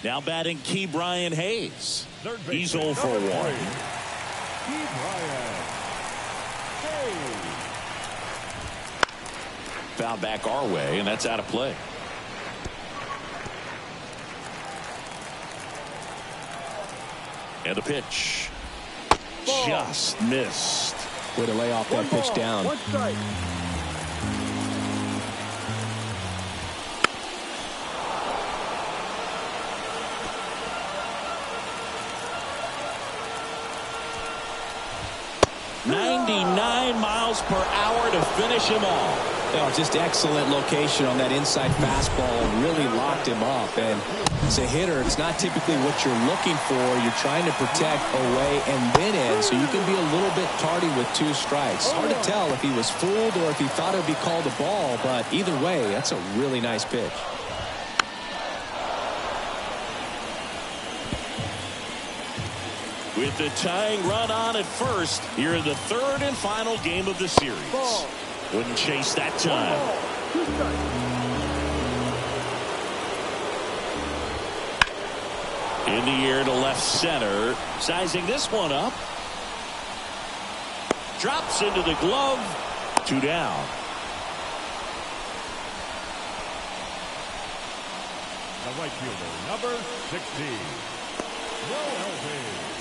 Now batting Key Brian Hayes. He's 0 for 1. Key Brian Hayes. Foul back our way, and that's out of play. And the pitch. Ball. Just missed. Way to lay off that pitch down. 1 strike. mph to finish him off. Oh, just excellent location on that inside fastball. Really locked him up. And as a hitter, it's not typically what you're looking for. You're trying to protect away and then in, so you can be a little bit tardy with 2 strikes. Hard to tell if he was fooled or if he thought it would be called a ball, but either way, that's a really nice pitch. With the tying run on at first, here in the 3rd and final game of the series. Ball. Wouldn't chase that time. 2 strikes. In the air to left center. Sizing this one up. Drops into the glove. 2 down. The right fielder, number 16.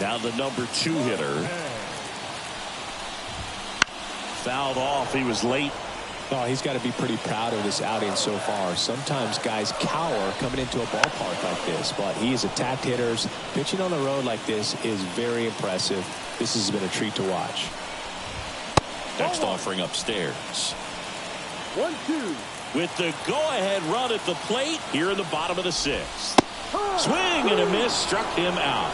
Now the number 2 hitter. Fouled off. He was late. Oh, he's got to be pretty proud of this outing so far. Sometimes guys cower coming into a ballpark like this, but he's attacked hitters. Pitching on the road like this is very impressive. This has been a treat to watch. Next offering upstairs. 1-2. With the go-ahead run at the plate here in the bottom of the 6th. Swing and a miss, struck him out.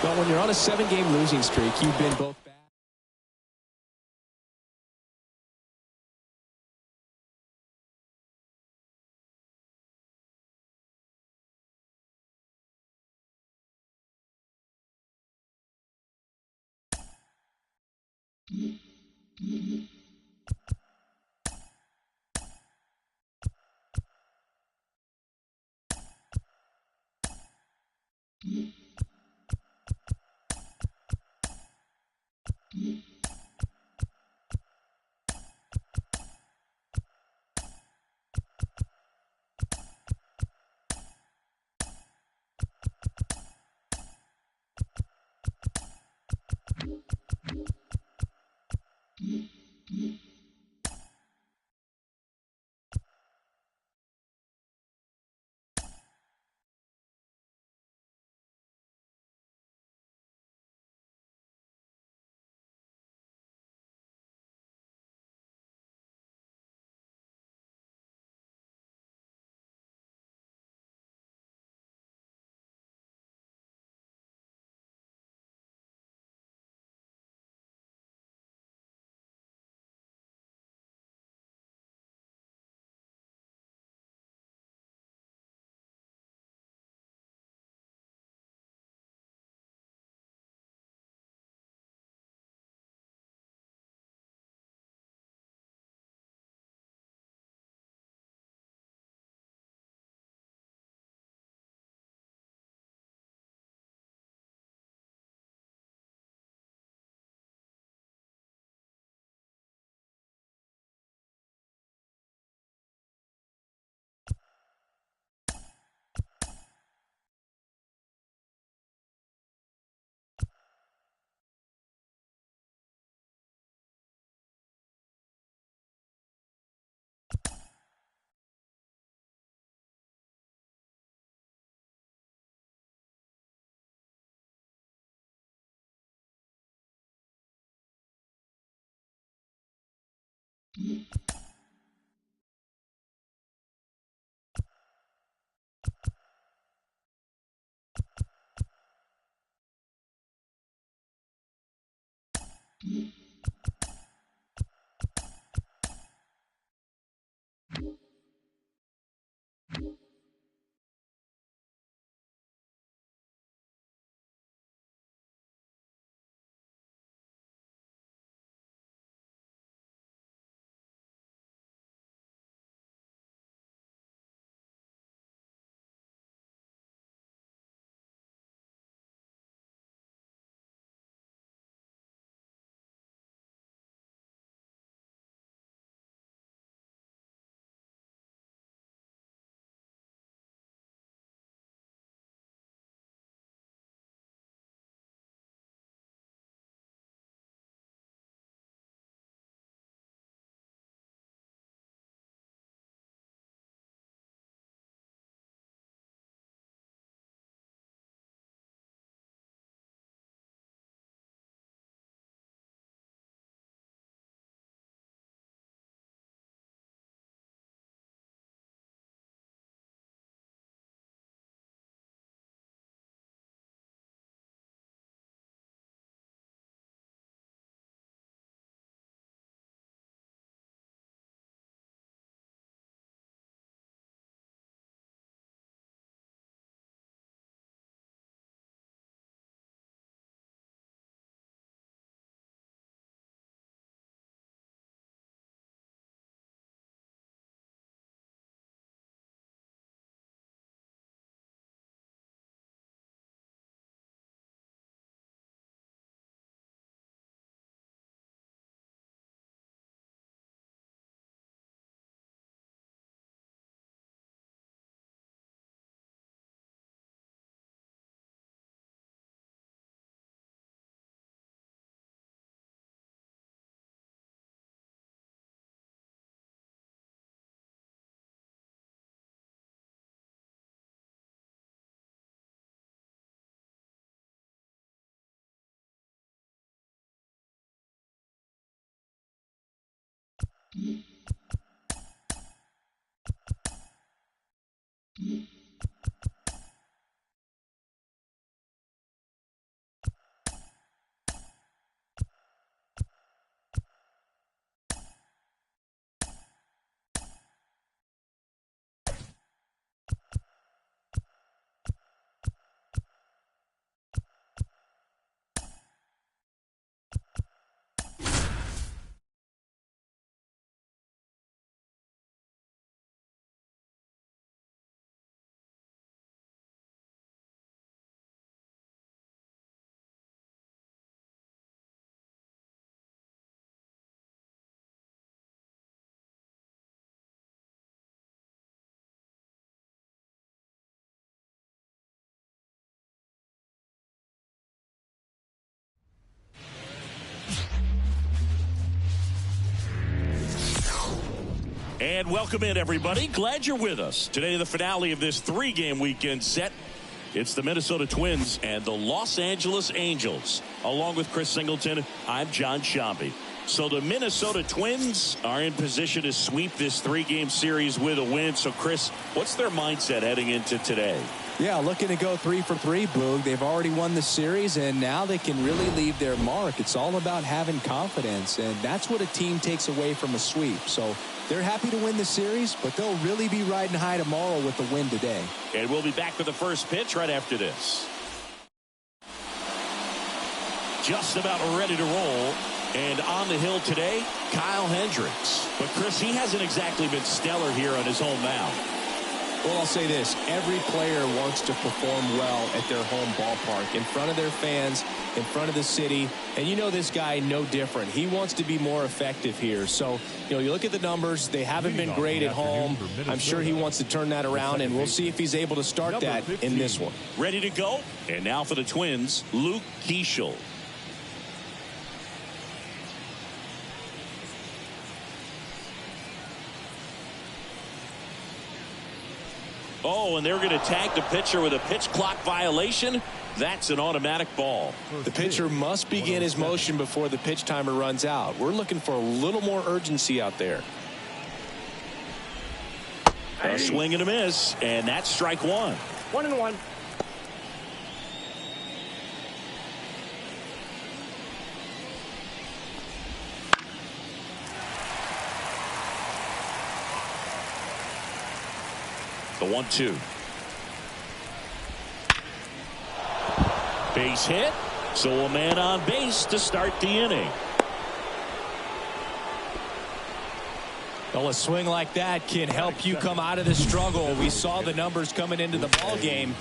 But when you're on a 7-game losing streak, you've been both bad. And welcome in, everybody. Glad you're with us. Today, the finale of this three-game weekend set. It's the Minnesota Twins and the Los Angeles Angels. Along with Chris Singleton, I'm John Shambi. So the Minnesota Twins are in position to sweep this three-game series with a win. So, Chris, what's their mindset heading into today? Yeah, looking to go 3 for 3, Boog. They've already won the series, and now they can really leave their mark. It's all about having confidence, and that's what a team takes away from a sweep. So they're happy to win the series, but they'll really be riding high tomorrow with the win today. And we'll be back with the first pitch right after this. Just about ready to roll. And on the hill today, Kyle Hendricks. But, Chris, he hasn't exactly been stellar here on his home mound. Well, I'll say this. Every player wants to perform well at their home ballpark, in front of their fans, in front of the city. And you know this guy no different. He wants to be more effective here. So, you look at the numbers. They haven't been great at home. I'm sure he wants to turn that around, and we'll see if he's able to start that in this one. Ready to go? And now for the Twins, Luke Keeschel. Oh, and they're going to tag the pitcher with a pitch clock violation. That's an automatic ball. The pitcher must begin his motion before the pitch timer runs out. We're looking for a little more urgency out there. A swing and a miss, and that's strike one. 1-1. The 1-2. Base hit. So a man on base to start the inning. Well, a swing like that can help you come out of the struggle. We saw the numbers coming into the ball game,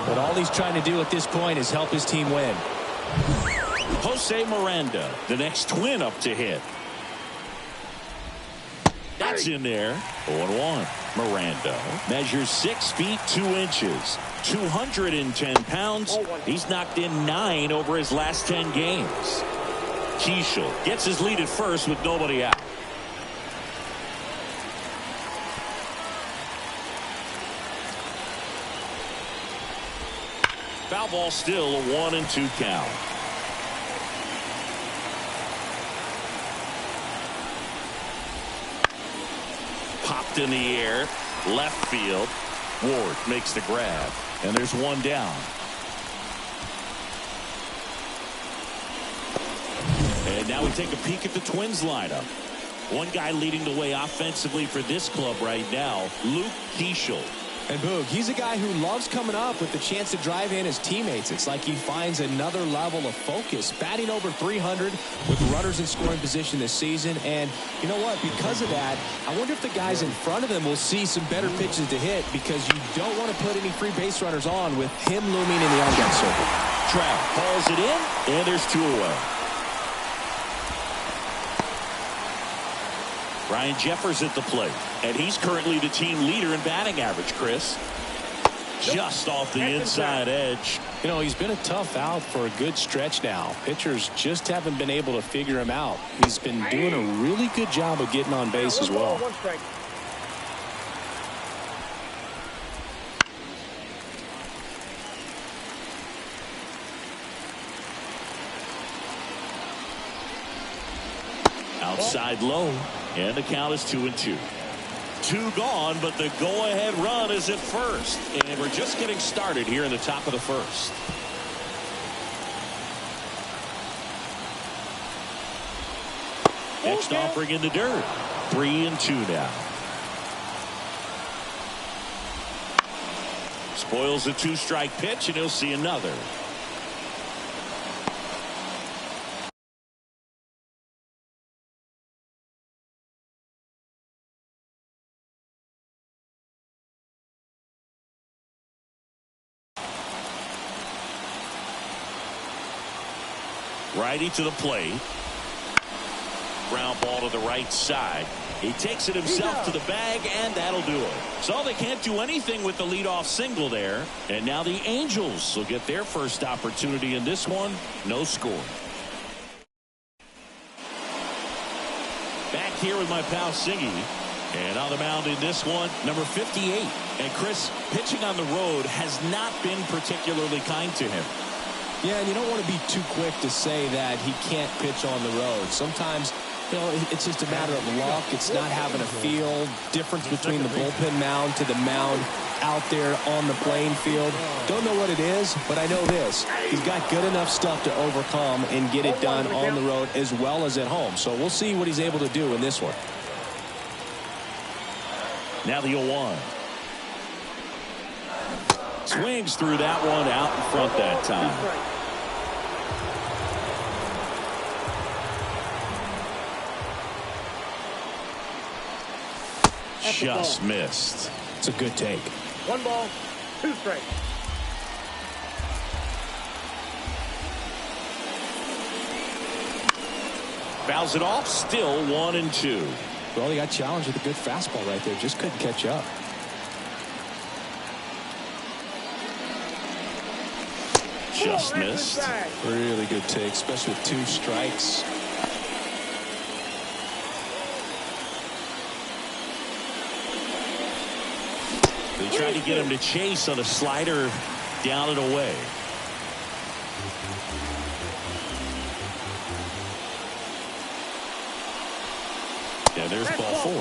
but all he's trying to do at this point is help his team win. Jose Miranda, the next Twin up to hit. That's in there. 0-1. Miranda measures 6 feet 2 inches, 210 pounds. He's knocked in 9 over his last 10 games. Keeschel gets his lead at first with nobody out. Foul ball, still a 1-2 count. Popped in the air, left field. Ward makes the grab, and there's one down. And now we take a peek at the Twins lineup. One guy leading the way offensively for this club right now, Luke Keeschel. And Boog, he's a guy who loves coming up with the chance to drive in his teammates. It's like he finds another level of focus. Batting over 300 with runners in scoring position this season. And you know what? Because of that, I wonder if the guys in front of him will see some better pitches to hit, because you don't want to put any free base runners on with him looming in the on-deck circle. Trout hauls it in, and there's 2 away. Ryan Jeffers at the plate, and he's currently the team leader in batting average, Chris. Just off the inside edge. You know, he's been a tough out for a good stretch now. Pitchers just haven't been able to figure him out. He's been doing a really good job of getting on base as well. Outside low, And the count is 2-2. 2 gone, but the go-ahead run is at first. And we're just getting started here in the top of the first. Next offering in the dirt. 3-2 now. Spoils a 2-strike pitch, and he'll see another. Righty to the plate. Ground ball to the right side. He takes it himself to the bag, and that'll do it. So they can't do anything with the leadoff single there. And now the Angels will get their first opportunity in this one. No score. Back here with my pal Siggy. And on the mound in this one, number 58. And Chris, pitching on the road has not been particularly kind to him. Yeah, and you don't want to be too quick to say that he can't pitch on the road. Sometimes, you know, it's just a matter of luck. It's not having a feel. Difference between the bullpen mound to the mound out there on the playing field. Don't know what it is, but I know this. He's got good enough stuff to overcome and get it done on the road as well as at home. So we'll see what he's able to do in this one. Now the 0-1. Swings through that one out in front that time. Just missed. It's a good take. 1 ball, 2 strikes. Fouls it off. Still 1-2. Well, he got challenged with a good fastball right there. Just couldn't catch up. Just missed. Really good take, especially with 2 strikes. They tried to get him to chase on a slider down and away. And there's ball 4.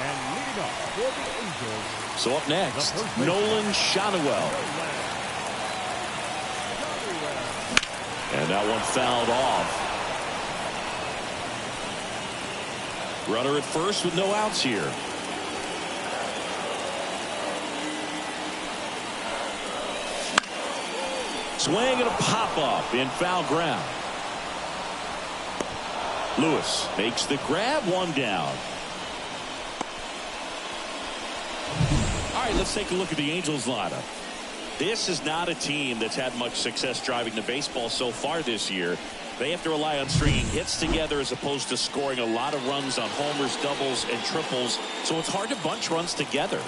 And leading off for the Angels. So up next, Nolan Shotwell. And that one fouled off. Runner at first with no outs here. Swing and a pop-up in foul ground. Lewis makes the grab, 1 down. All right, let's take a look at the Angels lineup. This is not a team that's had much success driving the baseball so far this year. They have to rely on stringing hits together as opposed to scoring a lot of runs on homers, doubles, and triples. So it's hard to bunch runs together.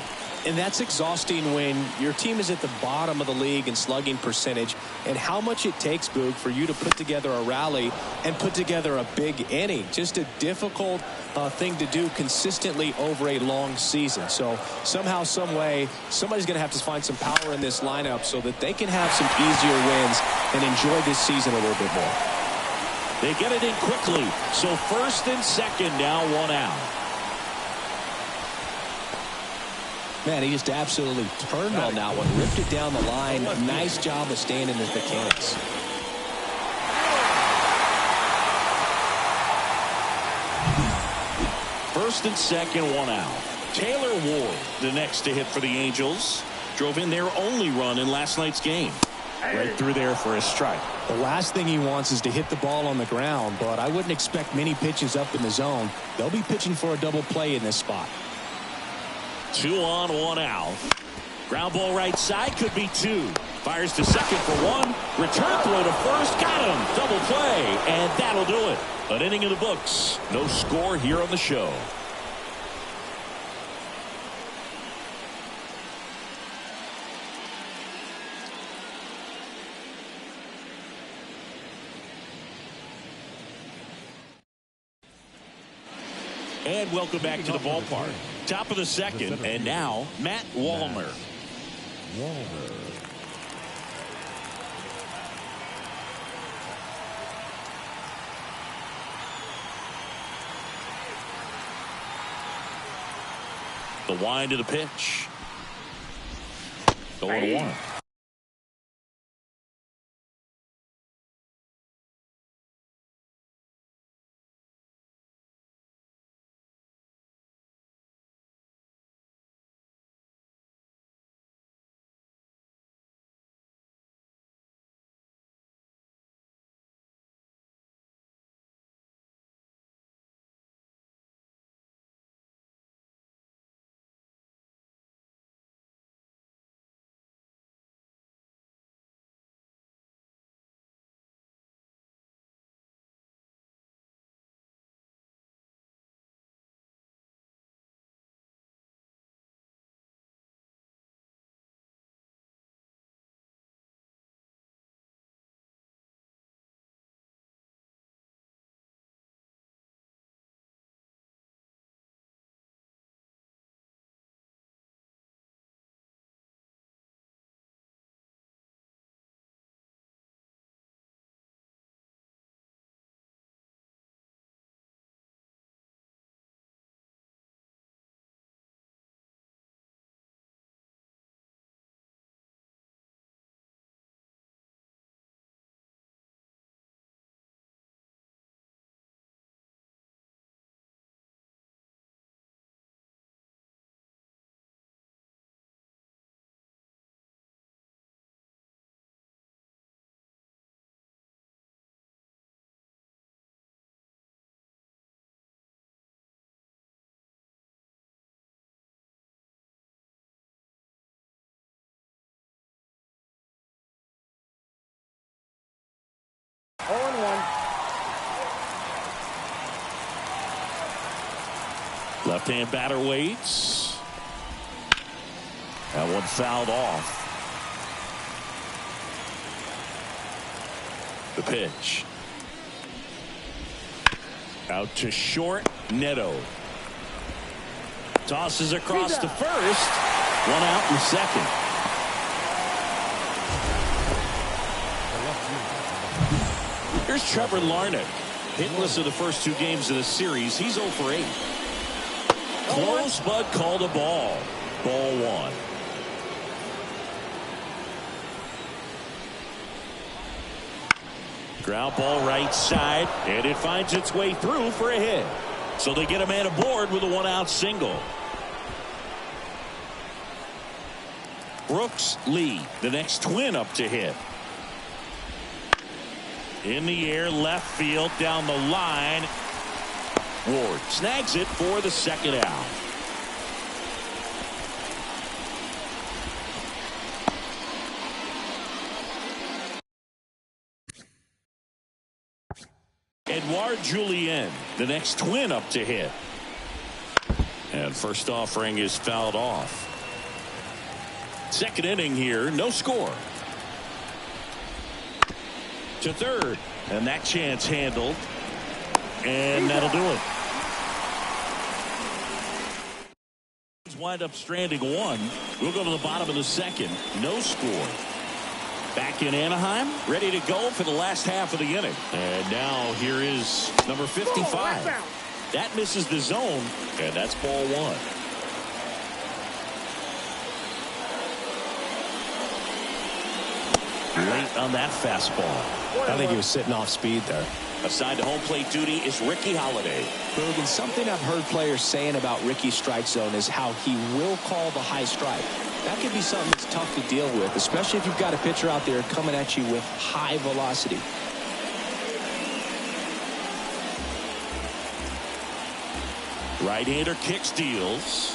And that's exhausting when your team is at the bottom of the league in slugging percentage, and how much it takes, Boog, for you to put together a rally and put together a big inning. Just a difficult thing to do consistently over a long season. So somehow, some way, somebody's going to have to find some power in this lineup so that they can have some easier wins and enjoy this season a little bit more. They get it in quickly. So first and second, now 1 out. Man, he just absolutely turned on that one, ripped it down the line. Nice job of staying in his mechanics. First and second, 1 out. Taylor Ward, the next to hit for the Angels, drove in their only run in last night's game. Right through there for a strike. The last thing he wants is to hit the ball on the ground, but I wouldn't expect many pitches up in the zone. They'll be pitching for a double play in this spot. 2 on, 1 out. Ground ball right side, could be 2. Fires to second for 1. Return throw to first, got him. Double play, and that'll do it. An inning in the books. No score here on the show. And welcome back to the ballpark. Top of the second, and now Matt Wallner. The wind of the pitch. 0-1. Left-hand batter waits. That one fouled off. The pitch. Out to short. Neto. Tosses across to first. One out in second. Here's Trevor Larnach. Hitless in the first two games of the series. He's 0 for 8. Close, but called a ball. Ball one. Ground ball right side, and it finds its way through for a hit. So they get a man aboard with a one-out single. Brooks Lee, the next Twin up to hit. In the air, left field, down the line. Ward snags it for the second out. Edouard Julien, the next Twin up to hit. And first offering is fouled off. Second inning here, no score. To third, and that chance handled. And that'll do it. Wind up stranding one. We'll go to the bottom of the second. No score. Back in Anaheim, ready to go for the last half of the inning. And now here is number 55. That misses the zone, and that's ball one. Late on that fastball. I think he was sitting off speed there. Assigned to home plate duty is Ricky Holiday. Boog, and something I've heard players saying about Ricky's strike zone is how he will call the high strike. That could be something that's tough to deal with, especially if you've got a pitcher out there coming at you with high velocity. Right-hander kicks, deals.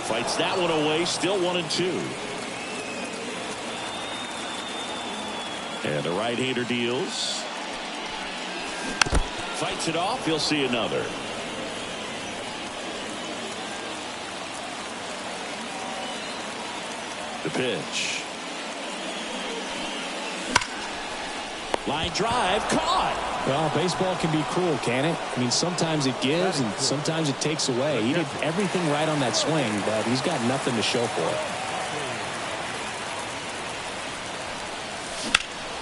Fights that one away, still 1-2. And the right-hander deals. Fights it off. He'll see another. The pitch. Line drive, caught. Well, baseball can be cruel, can it? I mean, sometimes it gives and sometimes it takes away. He did everything right on that swing, but he's got nothing to show for it.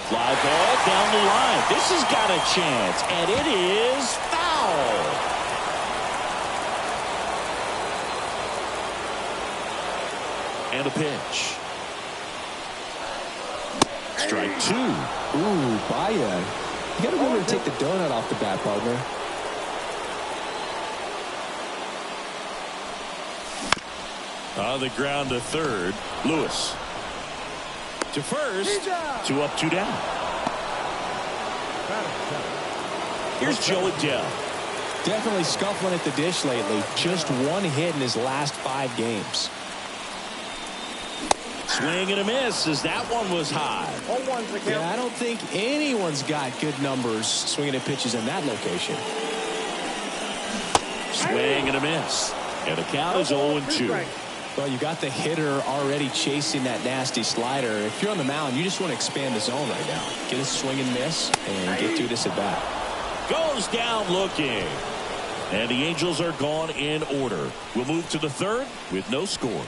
Fly ball down the line. This has got a chance, and it is foul. And a pitch. Strike two. Ooh, Baya. You got to remember to take the donut off the bat, partner. On the ground to third. Lewis. To first. 2 up, 2 down. Here's Joe Adele. Definitely scuffling at the dish lately. Just 1 hit in his last 5 games. Swing and a miss as that one was high. Yeah, I don't think anyone's got good numbers swinging at pitches in that location. Swing and a miss. And the count is 0-2. Well, you got the hitter already chasing that nasty slider. If you're on the mound, you just want to expand the zone right now. Get a swing and miss and get through this at bat. Goes down looking. And the Angels are gone in order. We'll move to the third with no score.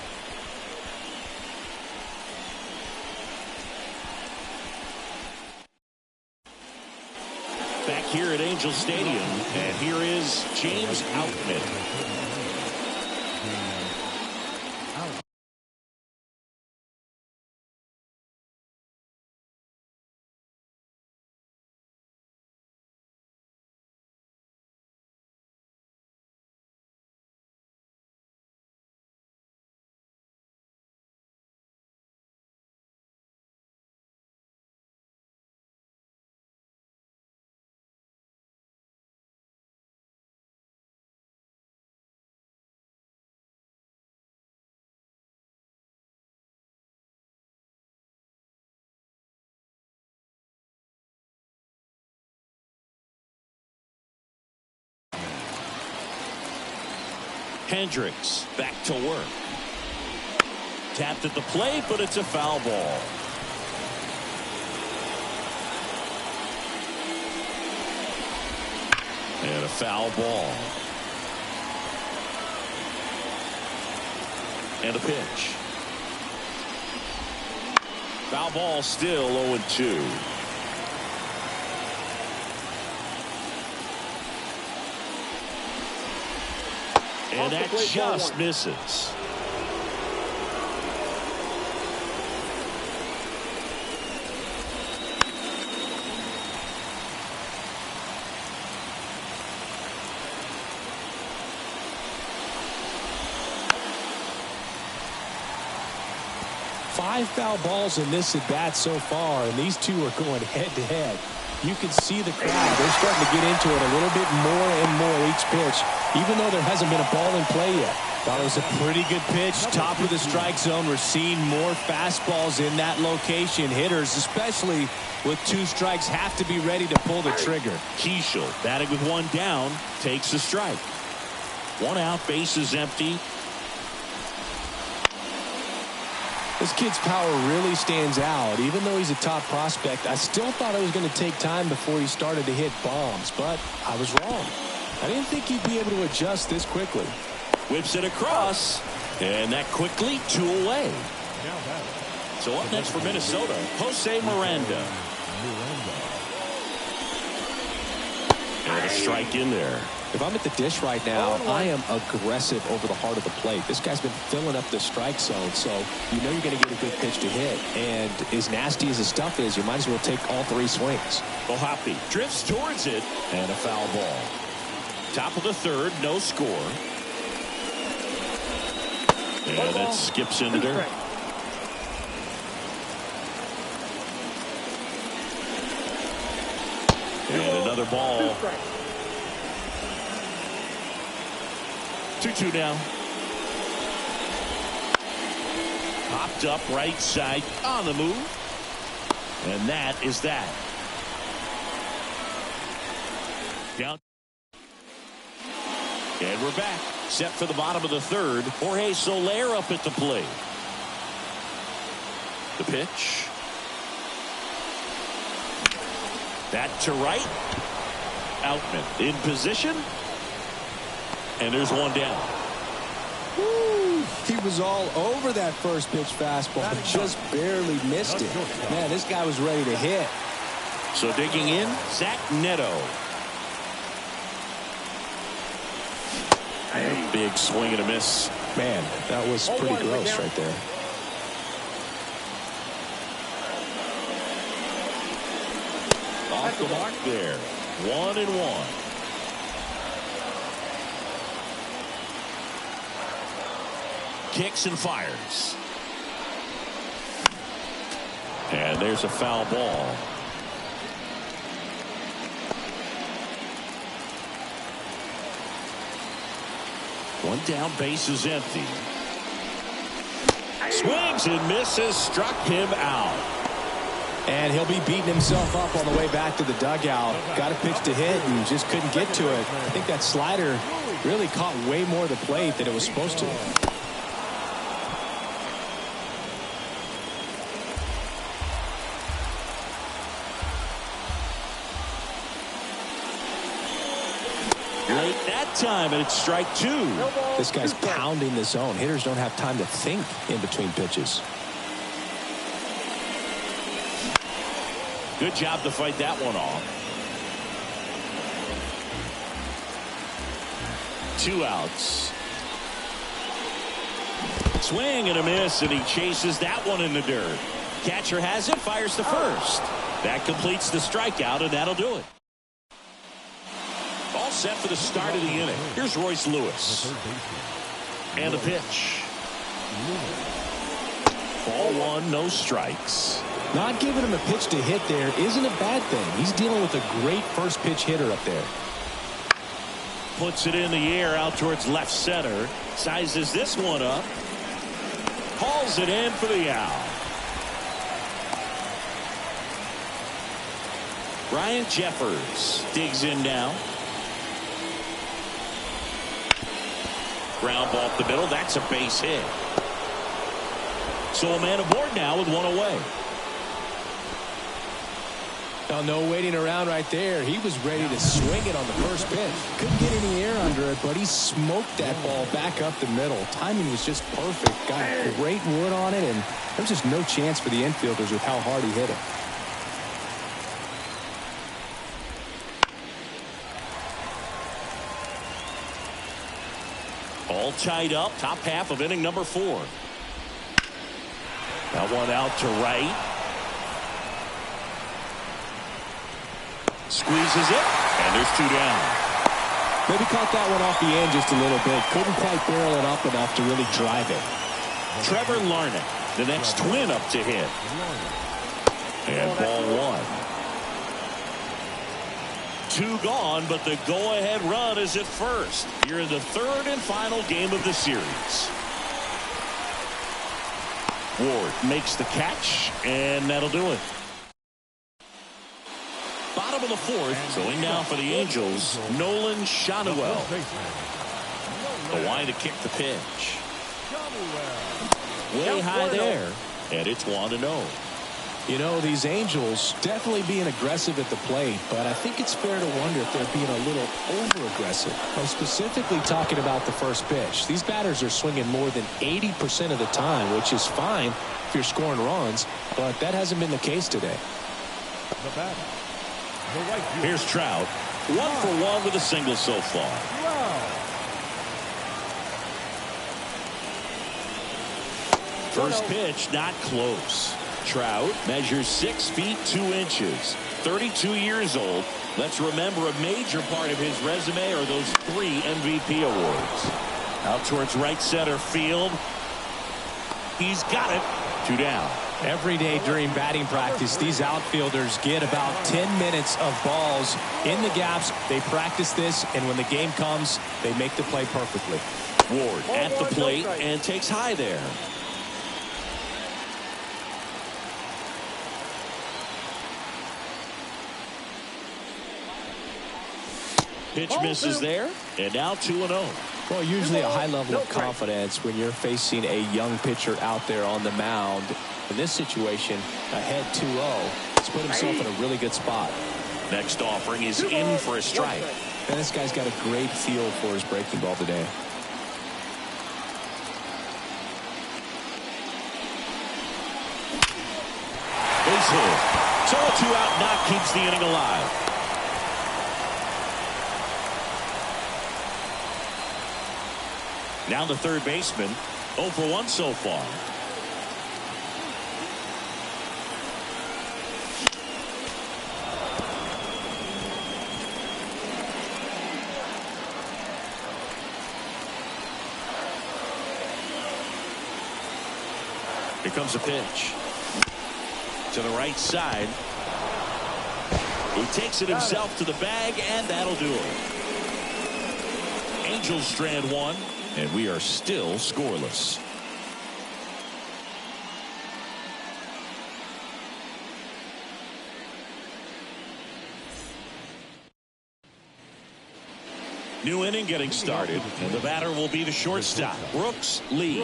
Back here at Angel Stadium, and here is James Outman. Hendricks back to work. Tapped at the plate, but it's a foul ball. And a foul ball. And a pitch. Foul ball, still 0-2. And that just misses. Five foul balls in this at bat so far, and these two are going head to head. You can see the crowd. They're starting to get into it a little bit more and more each pitch, even though there hasn't been a ball in play yet. Thought it was a pretty good pitch. Top of the strike zone. We're seeing more fastballs in that location. Hitters, especially with 2 strikes, have to be ready to pull the trigger. Keishel, batting with 1 down, takes the strike. 1 out, base is empty. This kid's power really stands out. Even though he's a top prospect, I still thought it was going to take time before he started to hit bombs, but I was wrong. I didn't think he'd be able to adjust this quickly. Whips it across, and that quickly 2 away. So up next for Minnesota, Jose Miranda. And a strike in there. If I'm at the dish right now, I am aggressive over the heart of the plate. This guy's been filling up the strike zone, so you know you're going to get a good pitch to hit. And as nasty as the stuff is, you might as well take all 3 swings. Ohapi drifts towards it, and a foul ball. Top of the third, no score. And that skips into dirt. And another ball. 2-2 now. Popped up right side on the move. And that is that. Down. And we're back. Set for the bottom of the third. Jorge Soler up at the plate. The pitch. That to right. Outman in position. And there's 1 down. Woo, he was all over that first pitch fastball, but just barely missed it. Man, this guy was ready to hit. So digging in, Zach Neto. Big swing and a miss. Man, that was pretty gross right there. off the mark there. 1-1. Kicks and fires. And there's a foul ball. One down, base is empty. Swings and misses, struck him out. And he'll be beating himself up on the way back to the dugout. Got a pitch to hit and just couldn't get to it. I think that slider really caught way more of the plate than it was supposed to. Late that time, and it's strike two. This guy's pounding the zone. Hitters don't have time to think in between pitches. Good job to fight that one off. 2 outs. Swing and a miss, and he chases that one in the dirt. Catcher has it, fires to first. That completes the strikeout, and that'll do it. All set for the start of the inning. Here's Royce Lewis. And a pitch. Ball one, no strikes. Not giving him a pitch to hit there isn't a bad thing. He's dealing with a great first pitch hitter up there. Puts it in the air out towards left center. Sizes this one up. Hauls it in for the out. Ryan Jeffers digs in now. Ground ball up the middle. That's a base hit. So a man aboard now with one away. Now, no waiting around right there. He was ready to swing it on the first pitch. Couldn't get any air under it, but he smoked that ball back up the middle. Timing was just perfect. Got great wood on it, and there was just no chance for the infielders with how hard he hit it. All tied up. Top half of inning number 4. That one out to right. Squeezes it, and there's 2 down. Maybe caught that one off the end just a little bit. Couldn't quite barrel it up enough to really drive it. Trevor Larnach, the next twin up to hit. And ball 1. 2 gone, but the go-ahead run is at first. You're in the 3rd and final game of the series. Ward makes the catch, and that'll do it. Bottom of the 4th, going now for the Angels, Nolan Shanuel. The line to kick the pitch. Way high there, and it's 1-0. You know, these Angels definitely being aggressive at the plate, but I think it's fair to wonder if they're being a little over-aggressive. I'm specifically talking about the first pitch. These batters are swinging more than 80% of the time, which is fine if you're scoring runs, but that hasn't been the case today. The batter. Here's Trout. 1 for 1 with a single so far. First pitch, not close. Trout measures 6 feet 2 inches. 32 years old. Let's remember a major part of his resume are those 3 MVP awards. Out towards right center field. He's got it. 2 down. Every day during batting practice, these outfielders get about 10 minutes of balls in the gaps. They practice this, and when the game comes, they make the play perfectly. Ward at the plate and takes high there. Pitch misses there, and now 2-0. Well, usually a high level of confidence when you're facing a young pitcher out there on the mound. In this situation, ahead 2-0, he's put himself in a really good spot. Next offering is in for a strike. And this guy's got a great feel for his breaking ball today. Base hit. So a 2-out knock keeps the inning alive. Now the third baseman, 0 for 1 so far. Here comes a pitch to the right side. He takes it himself to the bag, and that'll do it. Angels strand one, and we are still scoreless. New inning getting started, and the batter will be the shortstop, Brooks Lee.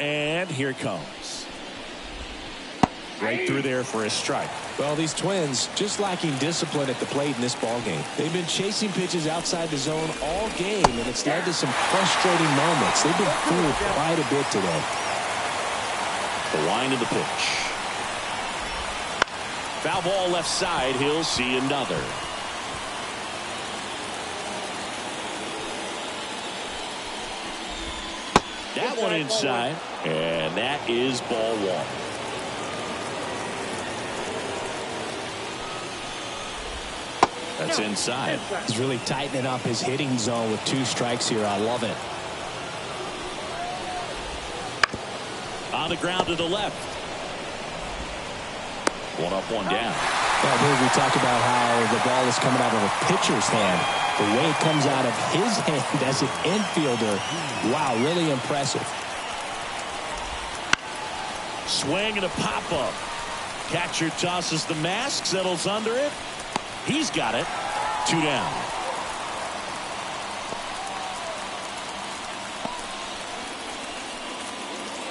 And here it comes. Right through there for a strike. Well, these Twins just lacking discipline at the plate in this ballgame. They've been chasing pitches outside the zone all game, and it's led to some frustrating moments. They've been fooled quite a bit today. The line of the pitch. Foul ball left side. He'll see another. That one inside, and that is ball one. That's inside. He's really tightening up his hitting zone with 2 strikes here. I love it. On the ground to the left. One up, one down. Well, we talked about how the ball is coming out of a pitcher's hand. The way it comes out of his hand as an infielder, wow, really impressive. Swing and a pop-up. Catcher tosses the mask, settles under it. He's got it. 2 down.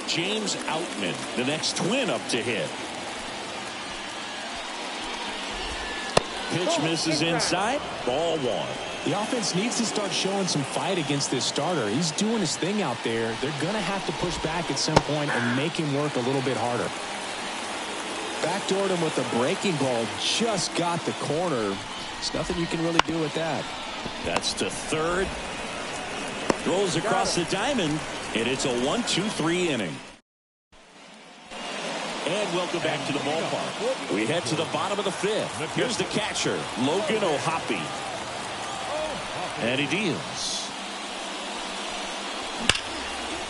James Outman, the next Twin up to hit. Pitch misses inside. Ball one. The offense needs to start showing some fight against this starter. He's doing his thing out there. They're going to have to push back at some point and make him work a little bit harder. Backdoored him with a breaking ball. Just got the corner. There's nothing you can really do with that. That's to third. Throws across the diamond, and it's a 1-2-3 inning. And welcome back to the ballpark. We head to the bottom of the 5th. Here's the catcher, Logan O'Hoppe. And he deals.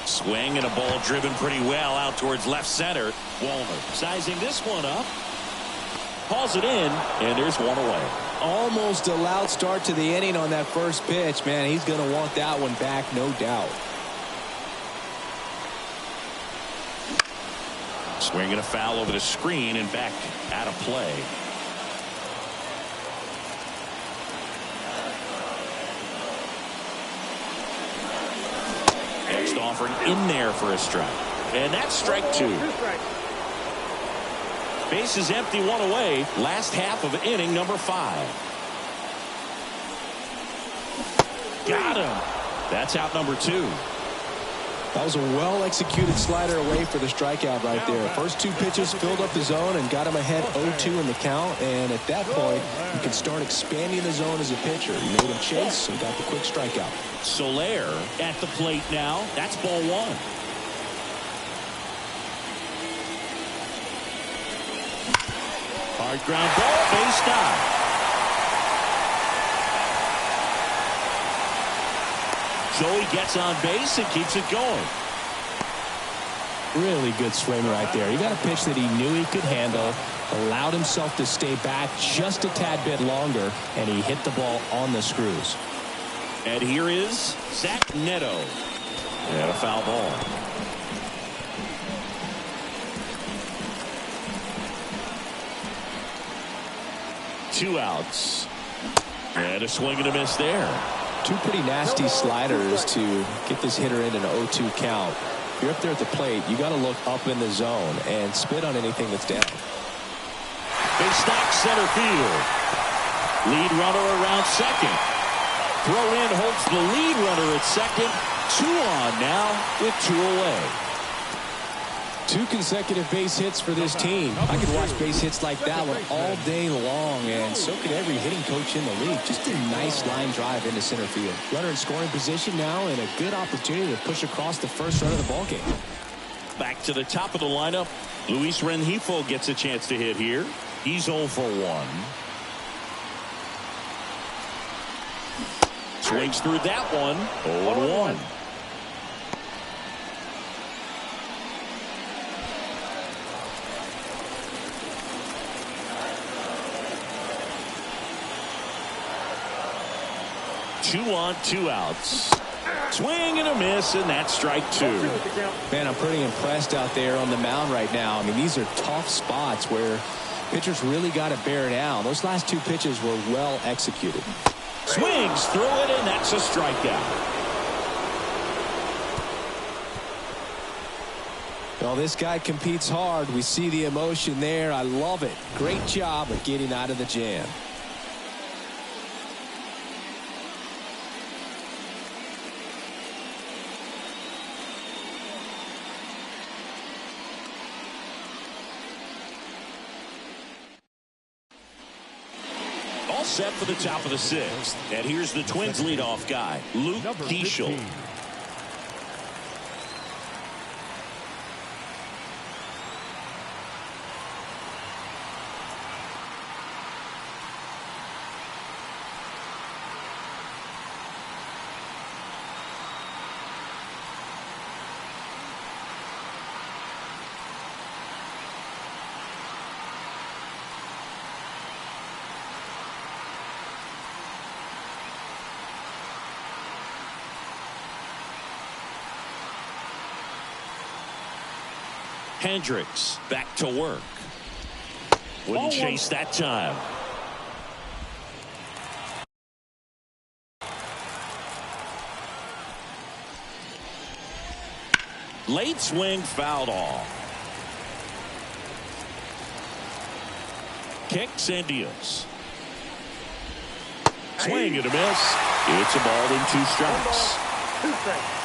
Swing and a ball driven pretty well out towards left center. Walner sizing this one up. Hauls it in, and there's one away. Almost a loud start to the inning on that first pitch. Man, he's going to want that one back, no doubt. Swinging a foul over the screen and back out of play. Next offering in there for a strike. And that's strike 2. Base is empty, one away. Last half of inning number 5. Got him. That's out number 2. That was a well-executed slider away for the strikeout right there. First 2 pitches filled up the zone and got him ahead 0-2 in the count. And at that point, you can start expanding the zone as a pitcher. You made him chase and got the quick strikeout. Soler at the plate now. That's ball 1. Hard ground ball, base down. Joey gets on base and keeps it going. Really good swing right there. He got a pitch that he knew he could handle, allowed himself to stay back just a tad bit longer, and he hit the ball on the screws. And here is Zach Neto. And a foul ball. Two outs. And a swing and a miss there. 2 pretty nasty sliders to get this hitter in an 0-2 count. If you're up there at the plate, you got to look up in the zone and spit on anything that's down. They stack center field. Lead runner around second. Throw in holds the lead runner at second. 2 on now with 2 away. 2 consecutive base hits for this team. I could watch base hits like that one all day long, and so could every hitting coach in the league. Just a nice line drive into center field. Runner in scoring position now, and a good opportunity to push across the first run of the ballgame. Back to the top of the lineup. Luis Rengifo gets a chance to hit here. He's 0 for 1. Swings through that one. 0-1. Two on, 2 outs. Swing and a miss, and that's strike 2. Man, I'm pretty impressed out there on the mound right now. I mean, these are tough spots where pitchers really got to bear down. Those last 2 pitches were well executed. Swings through it, and that's a strikeout. Well, this guy competes hard. We see the emotion there. I love it. Great job of getting out of the jam. All set for the top of the 6th. And here's the Twins leadoff guy, Luke Keeschel. Hendricks back to work. Wouldn't chase that time. Late swing fouled off. Kicks and deals. Swing and a miss. It's a ball in 2 strikes. 2 strikes.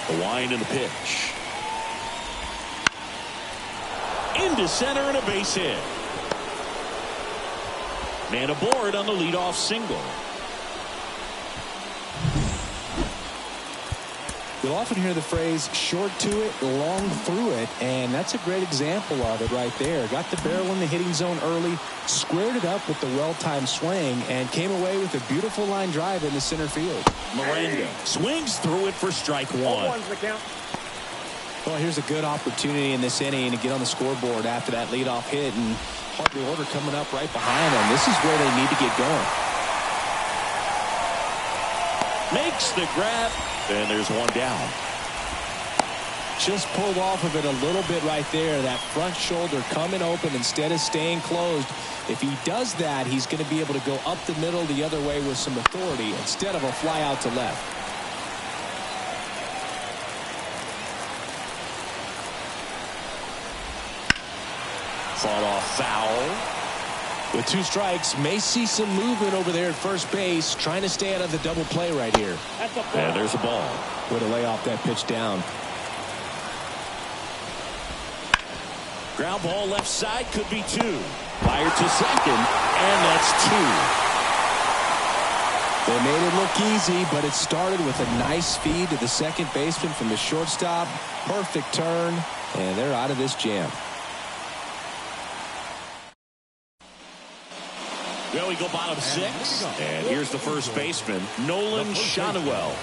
The wind and the pitch. Into center and a base hit. Man aboard on the leadoff single. You'll often hear the phrase short to it, long through it, and that's a great example of it right there. Got the barrel in the hitting zone early, squared it up with the well-timed swing, and came away with a beautiful line drive into center field. Miranda swings through it for strike 1. Well, here's a good opportunity in this inning to get on the scoreboard after that leadoff hit, and hard order coming up right behind them. This is where they need to get going. Makes the grab, and there's 1 down. Just pulled off of it a little bit right there. That front shoulder coming open instead of staying closed. If he does that, he's going to be able to go up the middle the other way with some authority instead of a fly out to left. Fought off foul. With 2 strikes, may see some movement over there at first base, trying to stay out of the double play right here. And there's a ball. Way to lay off that pitch down. Ground ball left side, could be 2. Fired to second, and that's 2. They made it look easy, but it started with a nice feed to the second baseman from the shortstop. Perfect turn, and they're out of this jam. Well, we go bottom 6, and here's the first baseman, Nolan Shanuel.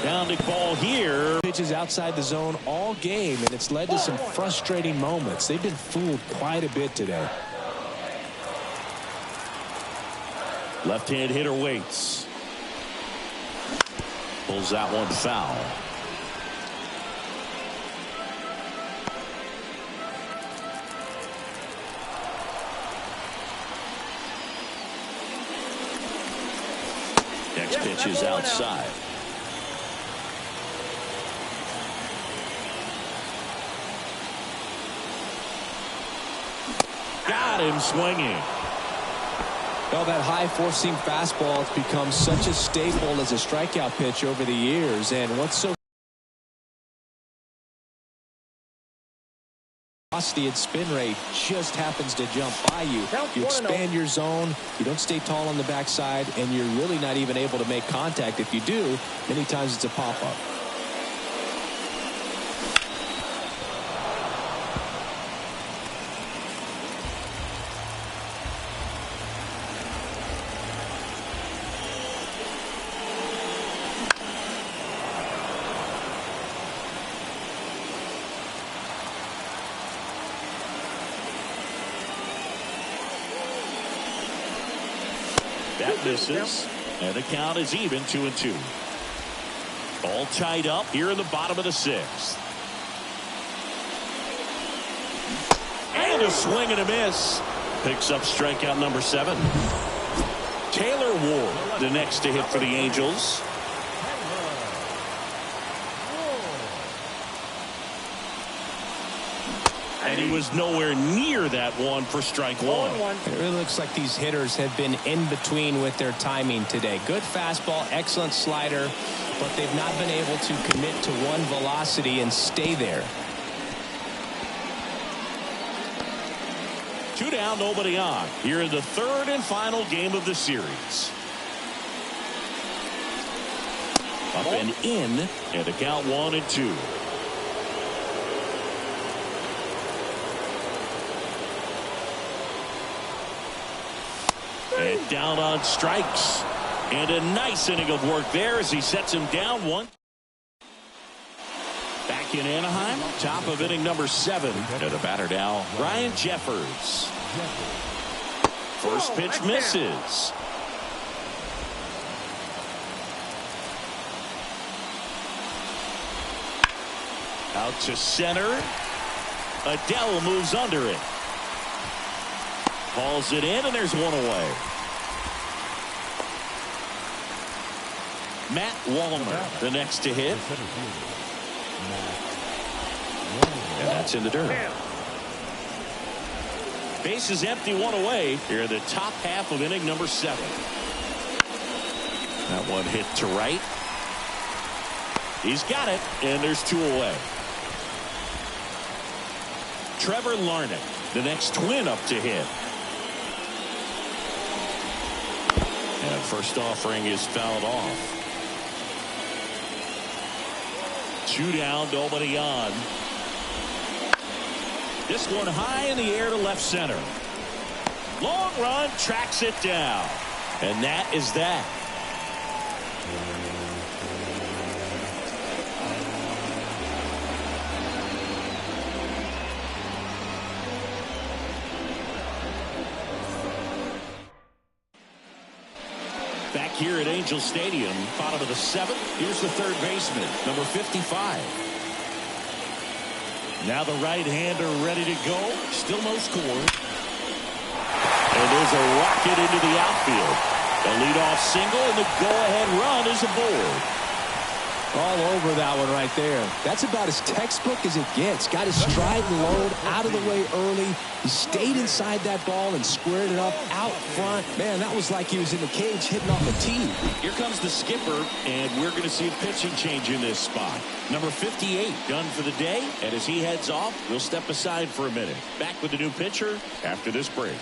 Grounding ball here. Pitches outside the zone all game, and it's led to some frustrating moments. They've been fooled quite a bit today. Left-hand hitter waits. Pulls that one foul. Next pitch is outside. Got him swinging. Well, that high four-seam fastball has become such a staple as a strikeout pitch over the years. And what's so velocity and spin rate just happens to jump by you. You expand your zone, you don't stay tall on the backside, and you're really not even able to make contact. If you do, many times it's a pop-up. That misses, and the count is even 2-2. All tied up here in the bottom of the sixth. And a swing and a miss. Picks up strikeout number 7. Taylor Ward, the next to hit for the Angels. And he was nowhere near that one for strike one. It really looks like these hitters have been in between with their timing today. Good fastball, excellent slider, but they've not been able to commit to one velocity and stay there. 2 down, nobody on. Here in the third and final game of the series. Up and in, and the count 1-2. And down on strikes. And a nice inning of work there as he sets him down 1. Back in Anaheim, top of inning number 7. And the batter now, Ryan Jeffers. First pitch misses. Out to center. Adele moves under it. Calls it in, and there's one away. Matt Wallner, the next to hit. And that's in the dirt. Base is empty, one away. Here in the top half of inning number 7. That one hit to right. He's got it, and there's 2 away. Trevor Larnach, the next Twin up to hit. And first offering is fouled off. 2 down, nobody on. This one high in the air to left center. Long run, tracks it down. And that is that. Back here at Angel Stadium, bottom of the 7th. Here's the third baseman, number 55. Now the right-hander ready to go. Still no score. And there's a rocket into the outfield. A leadoff single, and the go-ahead run is aboard. All over that one right there. That's about as textbook as it gets. Got his stride and load out of the way early. He stayed inside that ball and squared it up out front. Man, that was like he was in the cage hitting off a tee. Here comes the skipper, and we're going to see a pitching change in this spot. Number 58 done for the day, and as he heads off, we'll step aside for a minute. Back with the new pitcher after this break.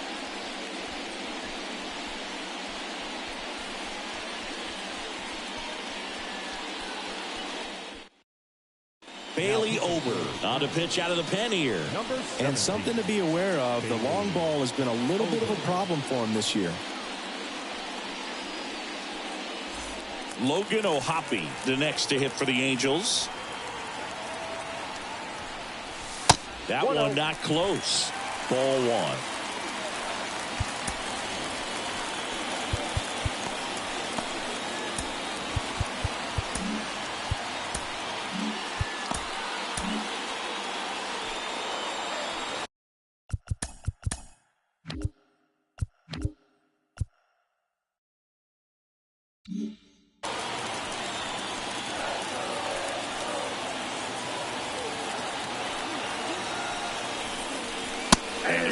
Bailey Ober on to pitch out of the pen here. And something to be aware of, the long ball has been a little bit of a problem for him this year. Logan O'Hoppe, the next to hit for the Angels. That one not close. Ball 1.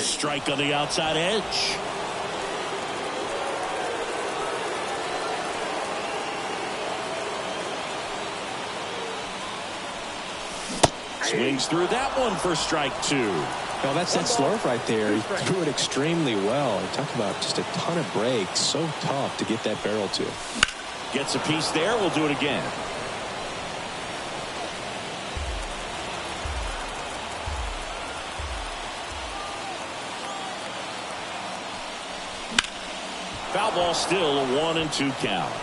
Strike on the outside edge. Swings through that one for strike 2. Well, that's that slurve right there. He threw it extremely well. Talk about just a ton of breaks. So tough to get that barrel to. Gets a piece there. We'll do it again. Foul ball, still a 1-2 count.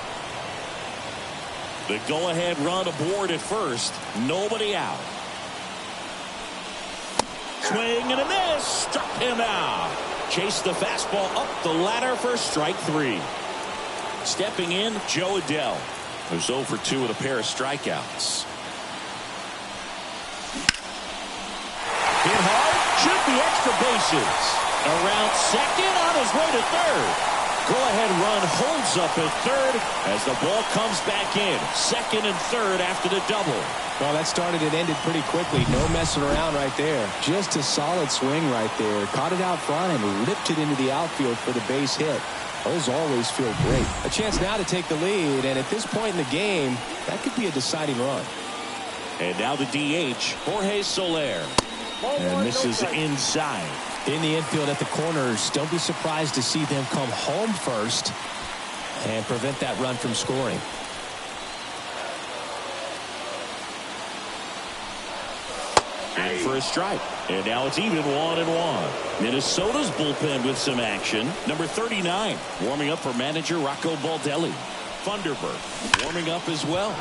The go-ahead run aboard at first. Nobody out. Swing and a miss. Struck him out. Chased the fastball up the ladder for strike 3. Stepping in, Joe Adell, who's 0 for 2 with a pair of strikeouts. Hit hard. Should be extra bases. Around second, on his way to third. Go-ahead run holds up at third as the ball comes back in. Second and third after the double. Well, that started and ended pretty quickly. No messing around right there. Just a solid swing right there. Caught it out front and ripped it into the outfield for the base hit. Those always feel great. A chance now to take the lead, and at this point in the game, that could be a deciding run. And now the DH, Jorge Soler. And this is inside. In the infield at the corners, don't be surprised to see them come home first and prevent that run from scoring. In for a strike. And now it's even 1-1. Minnesota's bullpen with some action. Number 39 warming up for manager Rocco Baldelli. Thunderbird warming up as well.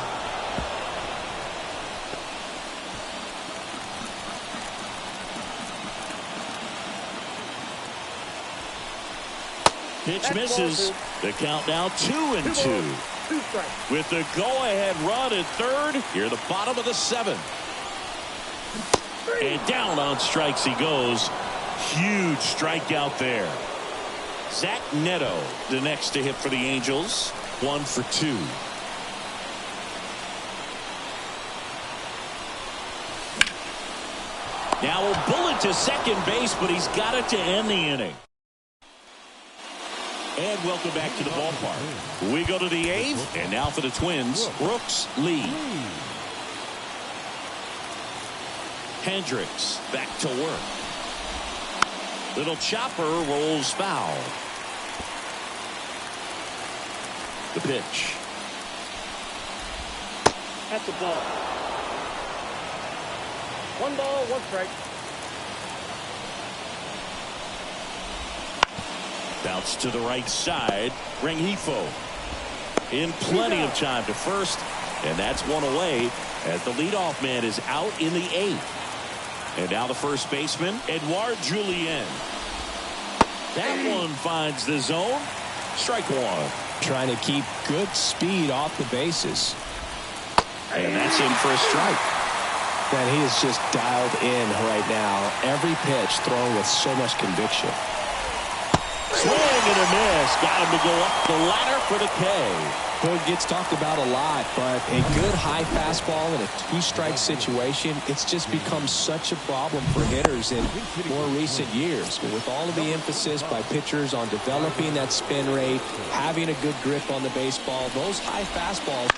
Pitch misses. The count now 2-2. With the go-ahead run at third. Here at the bottom of the 7th. And down on strikes he goes. Huge strikeout there. Zach Neto, the next to hit for the Angels. 1 for 2. Now a bullet to second base, but he's got it to end the inning. And welcome back to the ballpark. We go to the 8th, and now for the Twins, Brooks Lee. Hendricks back to work. Little chopper rolls foul. The pitch. That's a ball. 1 ball, 1 strike. Bounce to the right side. Rengifo in plenty of time to first, and that's one away as the leadoff man is out in the 8th. And now the first baseman, Edouard Julien. That one finds the zone. Strike 1. Trying to keep good speed off the bases. And that's in for a strike. Man, he is just dialed in right now. Every pitch thrown with so much conviction. Swing and a miss. Got him to go up the ladder for the K. Boy, gets talked about a lot, but a good high fastball in a 2-strike situation, it's just become such a problem for hitters in more recent years. With all of the emphasis by pitchers on developing that spin rate, having a good grip on the baseball, those high fastballs,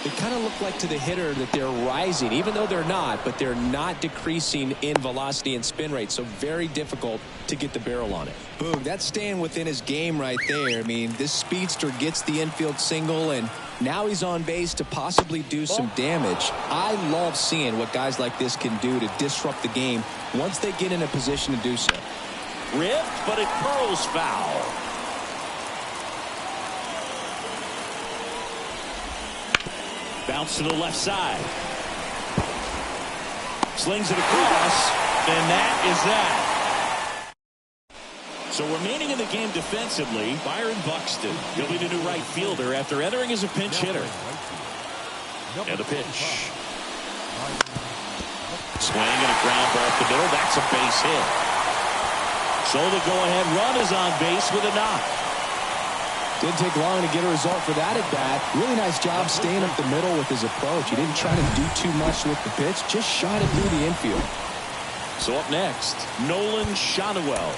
they kind of look like to the hitter that they're rising, even though they're not, but they're not decreasing in velocity and spin rate. So very difficult to get the barrel on it. Boom, that's staying within his game right there. I mean, this speedster gets the infield single, and now he's on base to possibly do some damage. I love seeing what guys like this can do to disrupt the game once they get in a position to do so. Ripped, but it curls foul. Bounce to the left side. Slings it across, and that is that. So remaining in the game defensively, Byron Buxton. He'll be the new right fielder after entering as a pinch hitter. And the pitch. Swing and a ground ball up the middle. That's a base hit. So the go-ahead run is on base with a knock. Didn't take long to get a result for that at bat. Really nice job staying up the middle with his approach. He didn't try to do too much with the pitch, just shot it through the infield. So up next, Nolan Shotwell.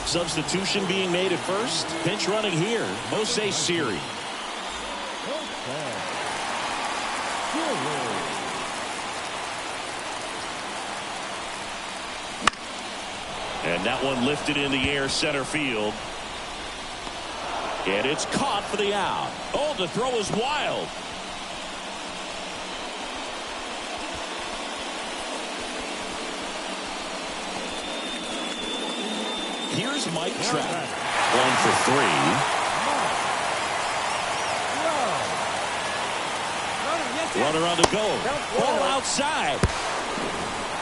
Substitution being made at first. Pinch running here, Jose Siri. And that one lifted in the air center field. And it's caught for the out. Oh, the throw is wild. Here's Mike Trout. 1 for 3. Runner on the go. Ball outside.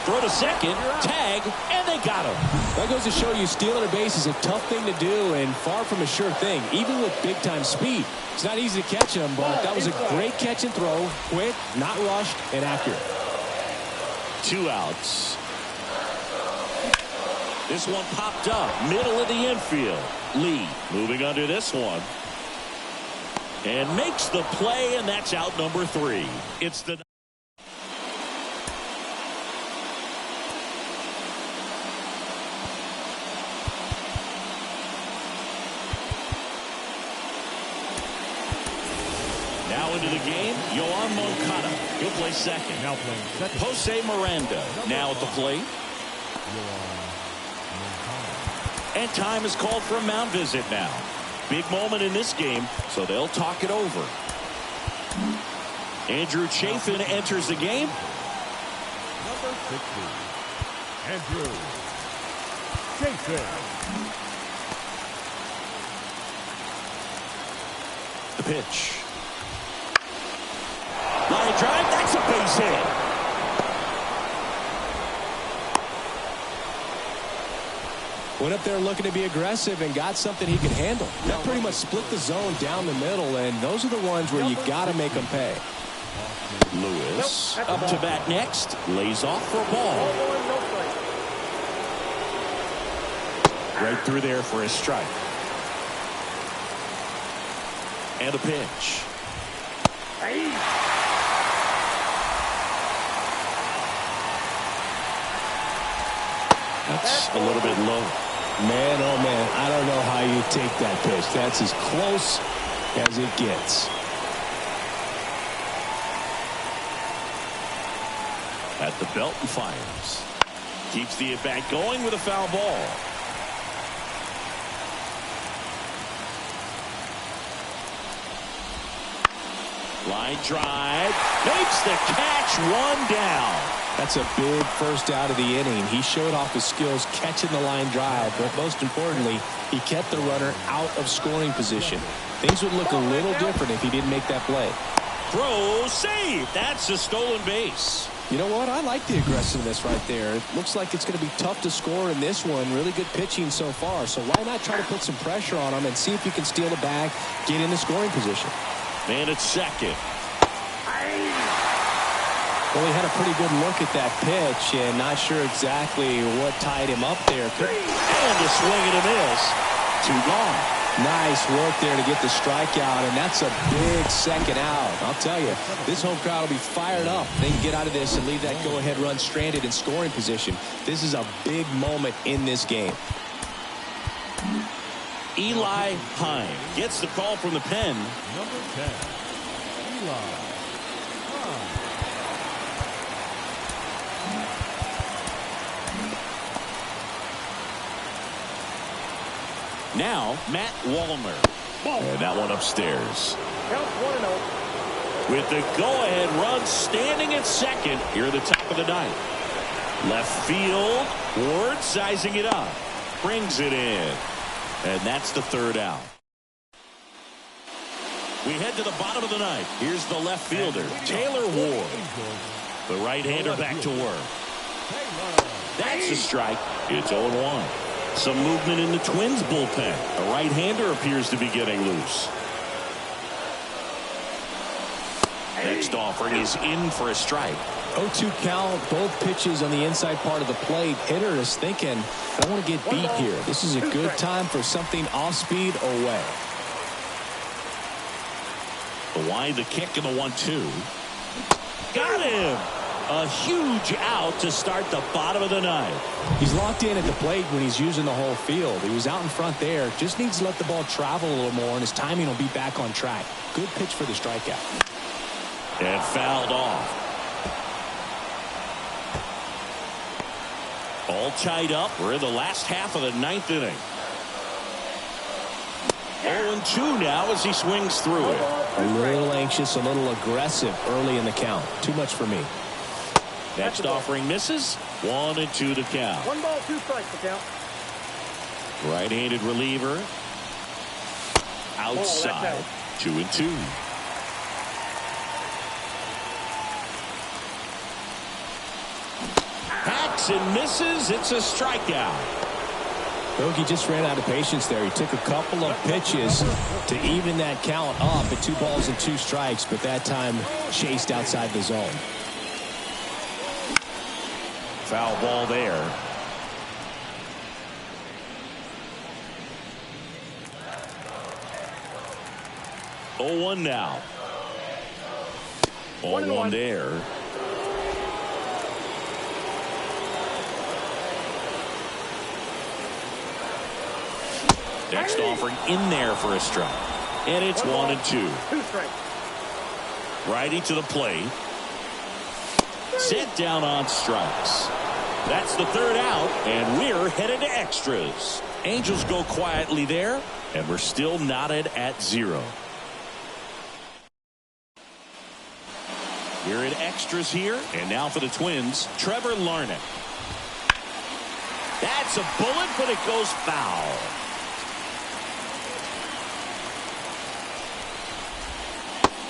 Throw to second. Tag. And they got him. That goes to show you stealing a base is a tough thing to do and far from a sure thing, even with big-time speed. It's not easy to catch him, but that was a great catch and throw. Quick, not rushed, and accurate. 2 outs. This one popped up, middle of the infield. Lee moving under this one. And makes the play, and that's out number 3. It's the... Now into the game, Yoan Moncada. He'll play second. Now playing second. Jose Miranda now at the plate. And time is called for a mound visit now. Big moment in this game, so they'll talk it over. Andrew Chafin enters the game. Number 60, Andrew Chafin. The pitch. Line drive, that's a base hit. Went up there looking to be aggressive and got something he could handle. That pretty much split the zone down the middle, and those are the ones where you got to make them pay. Lewis up to bat next. Lays off for a ball. Right through there for a strike. And a pitch. That's a little bit low. Man, oh man, I don't know how you take that pitch. That's as close as it gets. At the belt and fires. Keeps the at-bat going with a foul ball. Line drive. Makes the catch, 1 down. That's a big first out of the inning. He showed off his skills catching the line drive, but most importantly, he kept the runner out of scoring position. Things would look a little different if he didn't make that play. Throw, save. That's a stolen base. You know what? I like the aggressiveness right there. It looks like it's going to be tough to score in this one. Really good pitching so far. So why not try to put some pressure on him and see if you can steal the bag, get in the scoring position. Man at second. Well, he had a pretty good look at that pitch and not sure exactly what tied him up there. And a swing and a miss. 2 gone. Nice work there to get the strikeout, and that's a big second out. I'll tell you, this home crowd will be fired up. They can get out of this and leave that go-ahead run stranded in scoring position. This is a big moment in this game. Eli Hine gets the call from the pen. Number 10, Eli Hine. Now, Matt Wallner. And that one upstairs. Count 1-0. With the go-ahead run standing at second here at the top of the ninth. Left field. Ward sizing it up. Brings it in. And that's the 3rd out. We head to the bottom of the ninth. Here's the left fielder, Taylor Ward. The right-hander back to work. That's a strike. It's 0-1. Some movement in the Twins bullpen. A right-hander appears to be getting loose. Next offering is in for a strike. 0-2 count, both pitches on the inside part of the plate. Hitter is thinking, I don't want to get beat here. This is a good time for something off speed away. The wind, the kick, and the 1-2. Got him. A huge out to start the bottom of the ninth. He's locked in at the plate when he's using the whole field. He was out in front there. Just needs to let the ball travel a little more, and his timing will be back on track. Good pitch for the strikeout. And fouled off. All tied up. We're in the last half of the ninth inning. 0-2 now as he swings through it. A little anxious, a little aggressive early in the count. Too much for me. Next offering misses. 1-2 the count. 1 ball, 2 strikes the count. Right-handed reliever. Outside. 2-2. Hacks and misses. It's a strikeout. Bogey just ran out of patience there. He took a couple of pitches to even that count up at 2 balls and 2 strikes, but that time chased outside the zone. Foul ball there. Oh, 1 now. 0-1 there. Next offering in there for a strike. And it's 1-2. 2 strikes. Righty to the plate. Set down on strikes. That's the 3rd out, and we're headed to extras. Angels go quietly there, and we're still knotted at 0. We're in extras here, and now for the Twins, Trevor Larnach. That's a bullet, but it goes foul.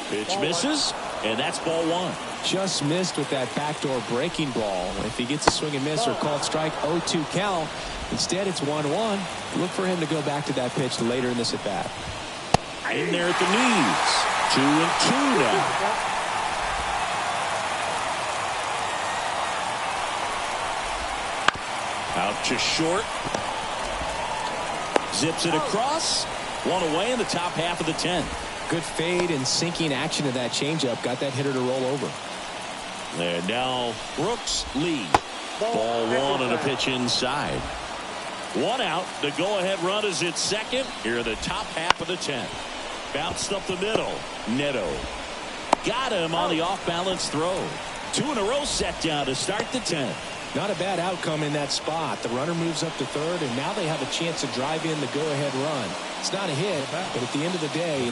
Pitch misses, and that's ball 1. Just missed with that backdoor breaking ball. If he gets a swing and miss or called strike, 0-2 count. Instead, it's 1-1. Look for him to go back to that pitch later in this at bat. In there at the knees. 2-2 now. Out to short. Zips it across. 1 away in the top half of the 10th. Good fade and sinking action of that changeup. Got that hitter to roll over. And now Brooks lead. Ball 1 and a pitch inside. 1 out. The go-ahead run is at second. Here in the top half of the 10th. Bounced up the middle. Neto. Got him on the off-balance throw. 2 in a row set down to start the 10th. Not a bad outcome in that spot. The runner moves up to third, and now they have a chance to drive in the go-ahead run. It's not a hit, but at the end of the day,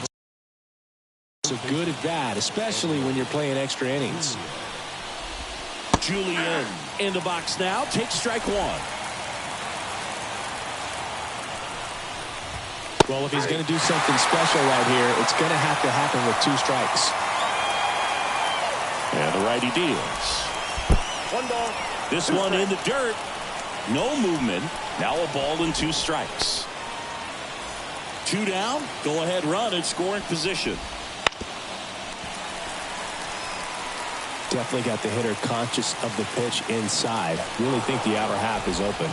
it's a good at bat, especially when you're playing extra innings. Julian in the box now. Takes strike 1. Well, if he's going to do something special right here, it's going to have to happen with 2 strikes. And the righty deals. 1 ball. This one in the dirt. No movement. Now a ball and 2 strikes. 2 down. Go ahead run in scoring position. Definitely got the hitter conscious of the pitch inside. Really think the outer half is open.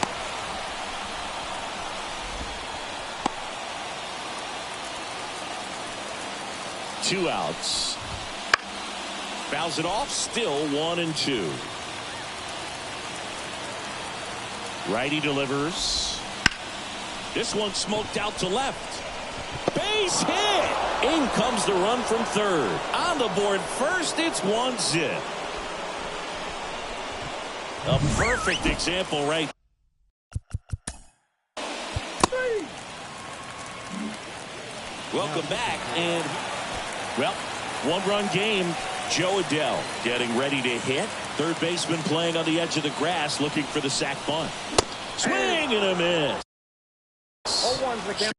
Two outs. Fouls it off. Still 1-2. Righty delivers. This one smoked out to left. Base hit. In comes the run from third. On the board first, it's 1-0. A perfect example right. Welcome back, and well, 1-run game. Joe Adele getting ready to hit. Third baseman playing on the edge of the grass, looking for the sac bunt. Swing and a miss. 0-1's the count.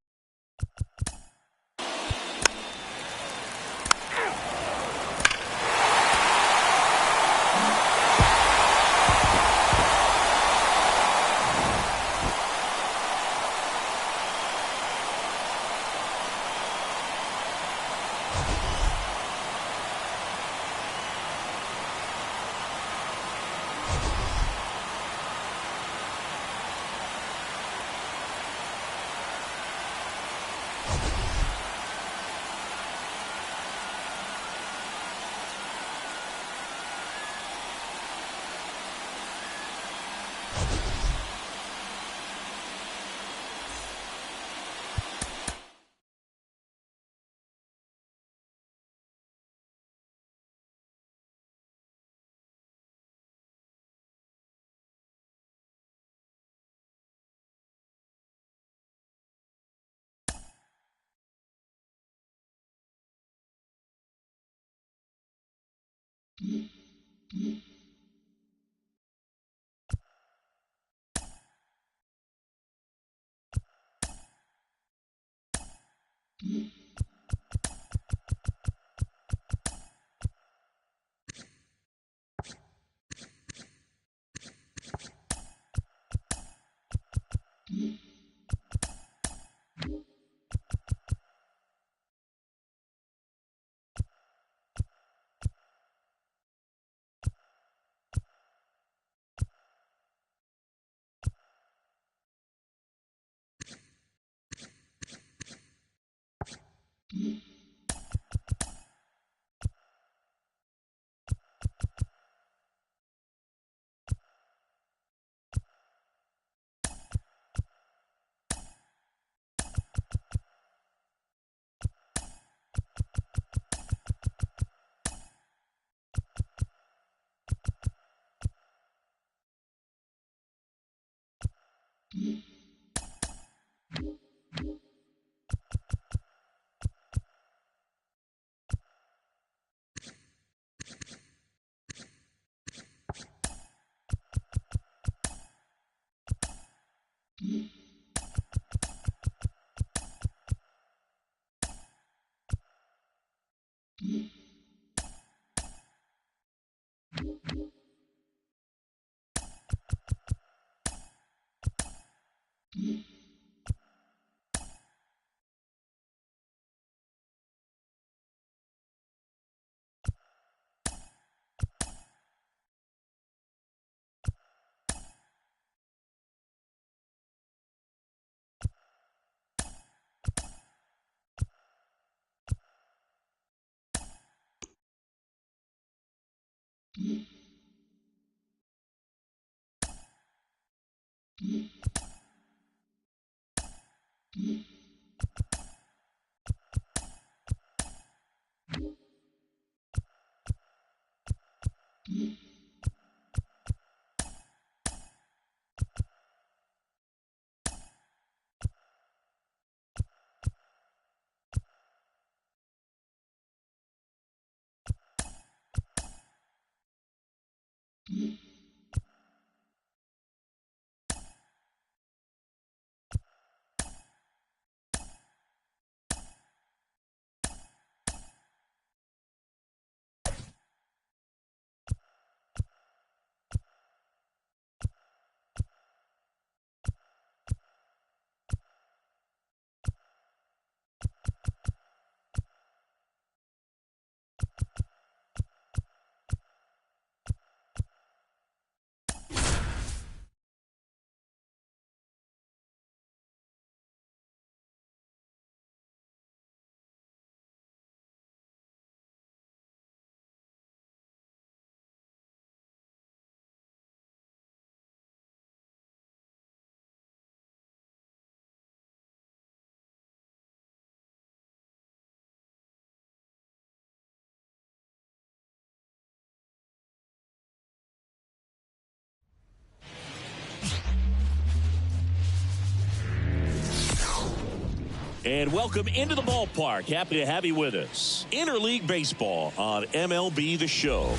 And welcome into the ballpark. Happy to have you with us. Interleague Baseball on MLB The Show.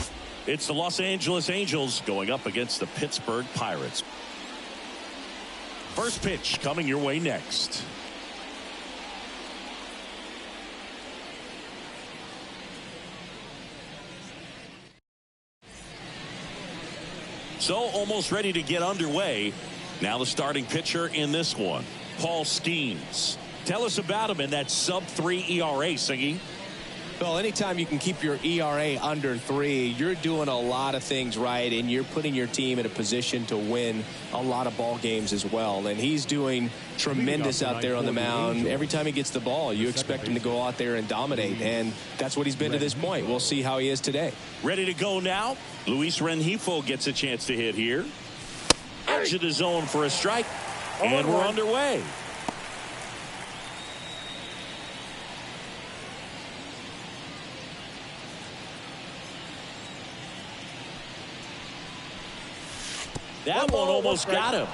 It's the Los Angeles Angels going up against the Pittsburgh Pirates. First pitch coming your way next. So almost ready to get underway. Now the starting pitcher in this one, Paul Skeens. Tell us about him in that sub-3 ERA, Siggy. Well, anytime you can keep your ERA under 3, you're doing a lot of things right, and you're putting your team in a position to win a lot of ball games as well. And he's doing tremendous out there on the mound. Every time he gets the ball, you expect him to go out there and dominate, and that's what he's been to this point. We'll see how he is today. Ready to go now. Luis Rengifo gets a chance to hit here. Edge of the zone for a strike, and we're underway. That one almost got him.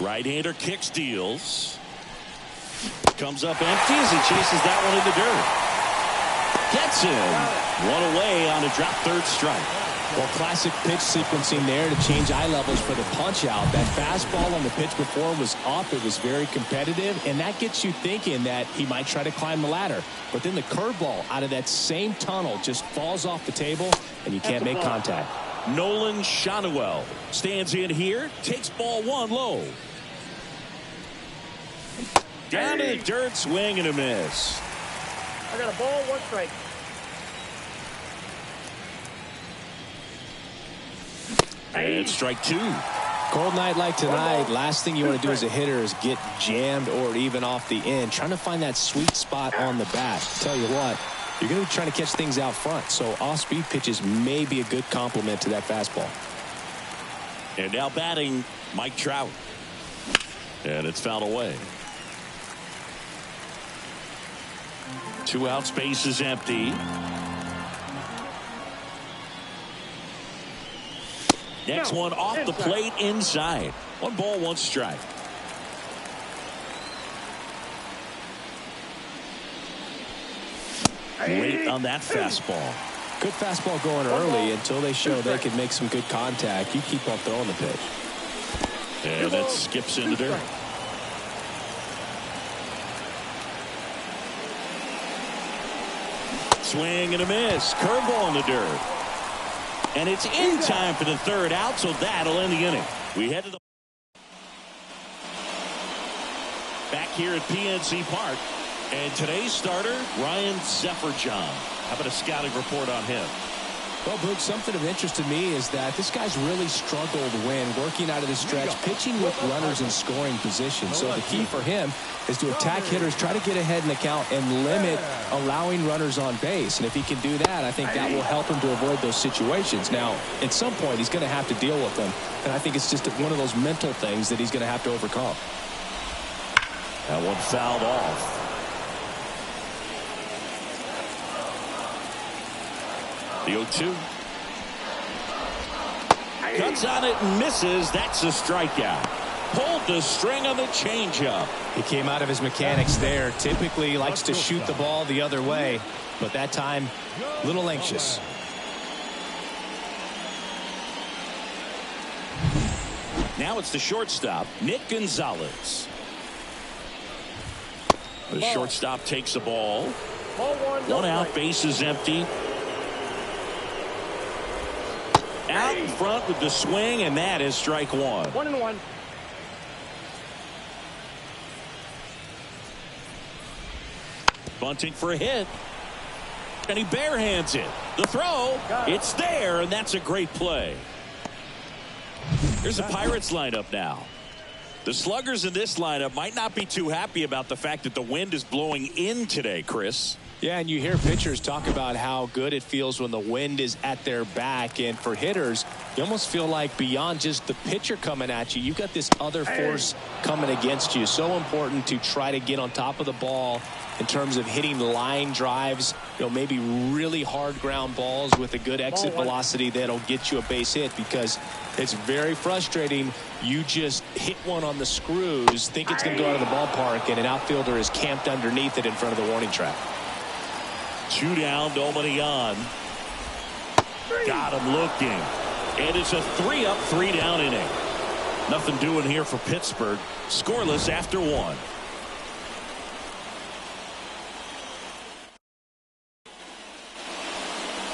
Right-hander kicks, deals. Comes up empty as he chases that one in the dirt. Gets him. One away on a drop third strike. Well, classic pitch sequencing there to change eye levels for the punch out. That fastball on the pitch before was up. It was very competitive, and that gets you thinking that he might try to climb the ladder. But then the curveball out of that same tunnel just falls off the table, and you can't make contact. Nolan Shanuel stands in here, takes ball one low. Down to the dirt, swing and a miss. I got a ball, one strike. And strike two. Cold night like tonight, last thing you want to do as a hitter is get jammed or even off the end. Trying to find that sweet spot on the bat. Tell you what, you're going to be trying to catch things out front, so off-speed pitches may be a good complement to that fastball. And now batting, Mike Trout. And it's fouled away. 2 outs, base is empty. Next one off the plate inside. 1 ball, 1 strike. Late on that fastball. Good fastball going early until they show they can make some good contact. You keep on throwing the pitch. And that skips into dirt. Swing and a miss. Curveball in the dirt. And it's in time for the third out, so that'll end the inning. We head to the back here at PNC Park. And today's starter, Ryan Zefferjohn. How about a scouting report on him? Well, Boog, something of interest to me is that this guy's really struggled when working out of the stretch, pitching with runners in scoring position. So the key for him is to attack hitters, try to get ahead in the count, and limit allowing runners on base. And if he can do that, I think that will help him to avoid those situations. Now, at some point, he's going to have to deal with them. And I think it's just one of those mental things that he's going to have to overcome. That one fouled off. The 0-2. Cuts on it and misses. That's a strikeout. Pulled the string on the changeup. He came out of his mechanics there. Typically likes to shoot the ball the other way, but that time a little anxious. Now it's the shortstop, Nick Gonzalez. The shortstop takes the ball. One out, base is empty. Out in front with the swing, and that is strike one. 1-1. Bunting for a hit. And he barehands it. The throw, it's there, and that's a great play. Here's the Pirates lineup now. The sluggers in this lineup might not be too happy about the fact that the wind is blowing in today, Chris. Yeah, and you hear pitchers talk about how good it feels when the wind is at their back. And for hitters, you almost feel like beyond just the pitcher coming at you, you've got this other force coming against you. So important to try to get on top of the ball in terms of hitting line drives, maybe really hard ground balls with a good exit velocity that'll get you a base hit, because it's very frustrating. You just hit one on the screws, think it's going to go out of the ballpark, and an outfielder is camped underneath it in front of the warning track. 2 down, nobody on. Got him looking. And it's a 3-up, 3-down inning. Nothing doing here for Pittsburgh. Scoreless after 1.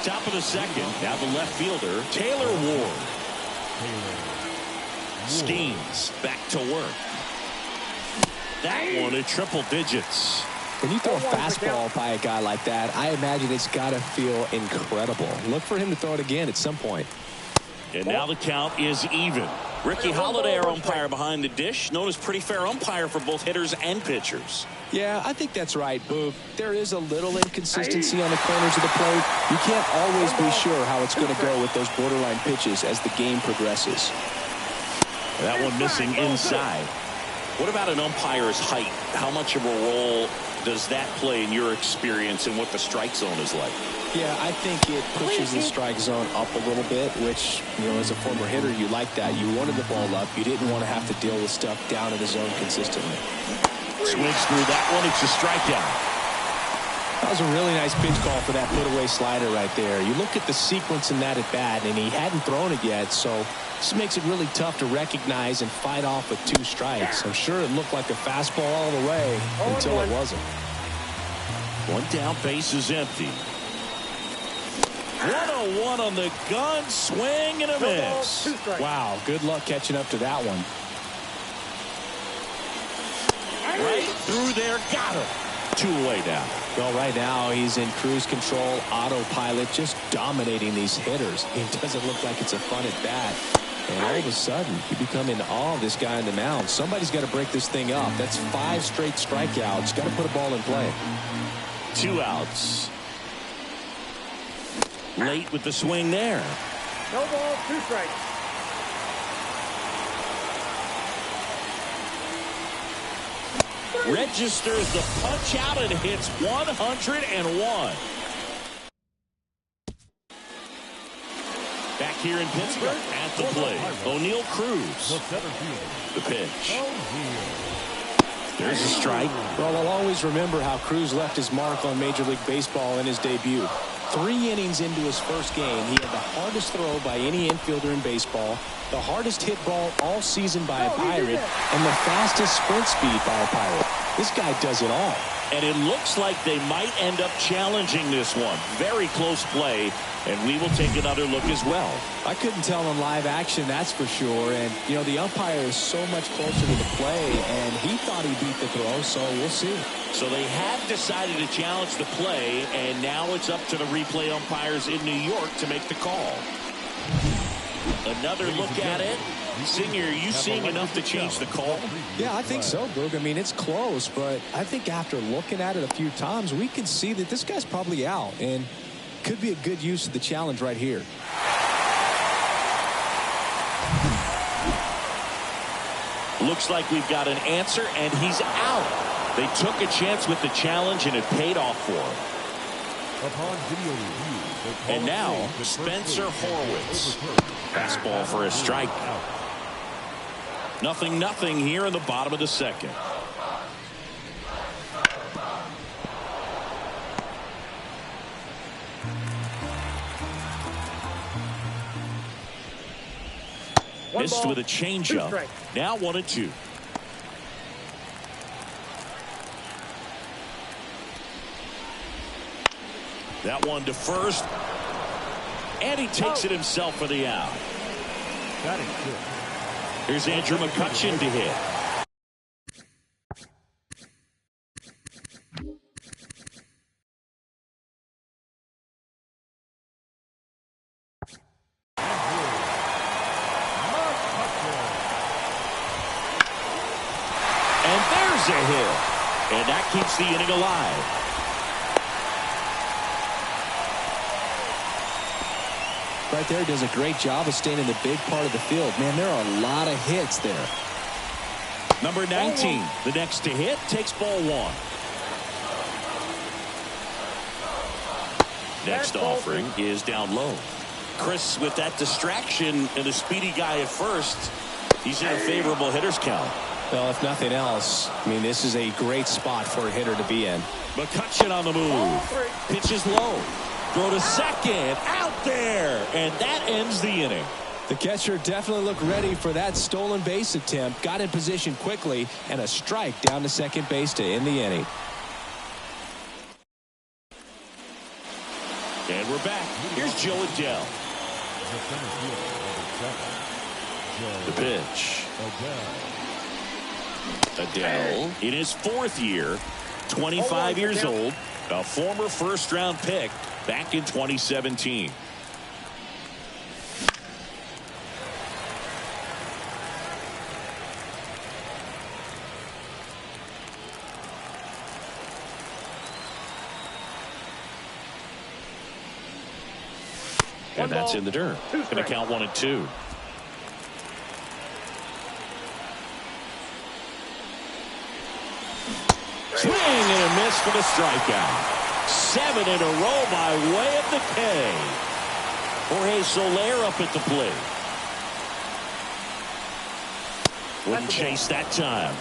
Top of the second. Now the left fielder, Taylor Ward. Schemes back to work. That one at triple digits. When you throw a fastball by a guy like that, I imagine it's got to feel incredible. Look for him to throw it again at some point. And now the count is even. Ricky Holiday, our umpire behind the dish, known as pretty fair umpire for both hitters and pitchers. Yeah, I think that's right, Boog. There is a little inconsistency on the corners of the plate. You can't always be sure how it's going to go with those borderline pitches as the game progresses. That one missing inside. What about an umpire's height? How much of a role does that play in your experience and what the strike zone is like? Yeah, I think it pushes the strike zone up a little bit, which, you know, as a former hitter, you like that. You wanted the ball up. You didn't want to have to deal with stuff down in the zone consistently. Swings through that one. It's a strikeout. That was a really nice pitch call for that put-away slider right there. You look at the sequence in that at-bat, and he hadn't thrown it yet, so this makes it really tough to recognize and fight off with 2 strikes. I'm sure it looked like a fastball all the way until it wasn't. 1 down, base is empty. 1-0-1 on the gun, swing and a miss. Wow, good luck catching up to that one. Right through there, got him. 2 away now. Well, right now he's in cruise control, autopilot, just dominating these hitters. It doesn't look like it's a fun at bat. And all of a sudden, you become in awe of this guy on the mound. Somebody's got to break this thing up. That's 5 straight strikeouts. Got to put a ball in play. 2 outs. Late with the swing there. No ball, 2 strikes. Registers the punch out and hits 101. Back here in Pittsburgh at the plate, O'Neal Cruz. The pitch. There's a strike. Well, I'll always remember how Cruz left his mark on Major League Baseball in his debut. 3 innings into his first game, he had the hardest throw by any infielder in baseball, the hardest hit ball all season by a Pirate, and the fastest sprint speed by a Pirate. This guy does it all. And it looks like they might end up challenging this one. Very close play, and we will take another look as well. I couldn't tell in live action, that's for sure. And, you know, the umpire is so much closer to the play, and he thought he beat the throw, so we'll see. So they have decided to challenge the play, and now it's up to the replay umpires in New York to make the call. Another look at it. Senior, are you seeing enough to change the call? Yeah, I think so, Boog. I mean, it's close, but I think after looking at it a few times, we can see that this guy's probably out, and could be a good use of the challenge right here. Looks like we've got an answer, and he's out. They took a chance with the challenge, and it paid off for him. Upon video review, and now, Spencer Horwitz. Fastball for a strike. 0-0 here in the bottom of the second. Missed with a changeup. Now 1-2. That one to first. And he takes it himself for the out. That is good. Here's Andrew McCutchen to hit. And there's a hit. And that keeps the inning alive. Right there, does a great job of staying in the big part of the field. Man, there are a lot of hits there. Number 19, the next to hit, takes ball 1. Next offering is down low. Chris, with that distraction and a speedy guy at first, he's in a favorable hitter's count. Well, if nothing else, I mean, this is a great spot for a hitter to be in. McCutchen on the move. Pitches low. Throw to second. Out there. And that ends the inning. The catcher definitely looked ready for that stolen base attempt. Got in position quickly, and a strike down to second base to end the inning. And we're back. Here's Joe Adele. The pitch. Adele in his 4th year, 25 years old, a former first-round pick back in 2017. And that's in the dirt. Going to count 1-2. Swing and a miss for the strikeout. 7 in a row by way of the K. Jorge Soler up at the plate. Wouldn't chase that time.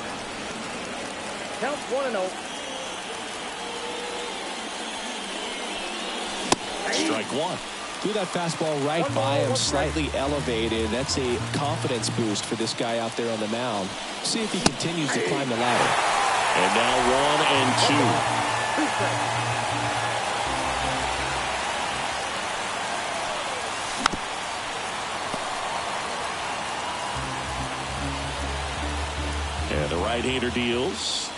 Count 1-0. Strike one. Threw that fastball right by him, slightly elevated. That's a confidence boost for this guy out there on the mound. See if he continues to climb the ladder. And now 1 and 2. 2 strikes. And the right-hander deals.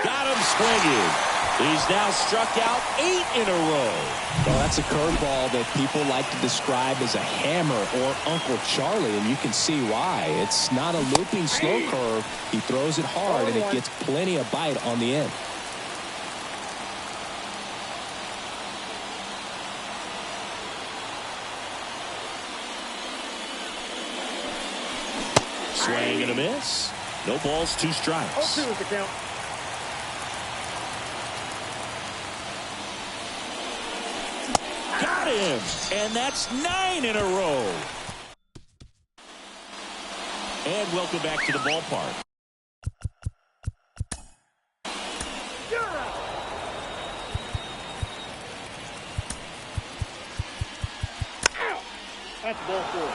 Got him swinging. He's now struck out 8 in a row. Well, that's a curveball that people like to describe as a hammer or Uncle Charlie, and you can see why. It's not a looping slow curve. He throws it hard, and it gets plenty of bite on the end. Swing and a miss. No balls, 2 strikes. 0-2 is the count. Got him. And that's 9 in a row. And welcome back to the ballpark. That's ball 4.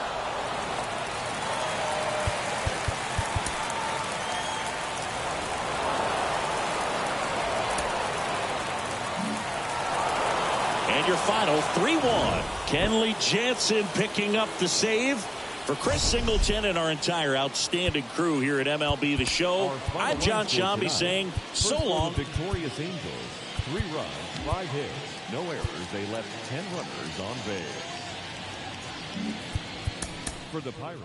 And your final 3-1. Kenley Jansen picking up the save. For Chris Singleton and our entire outstanding crew here at MLB The Show, I'm John Shambi saying so long. Victorious Angels. 3 runs, 5 hits, no errors. They left 10 runners on base. For the Pirates.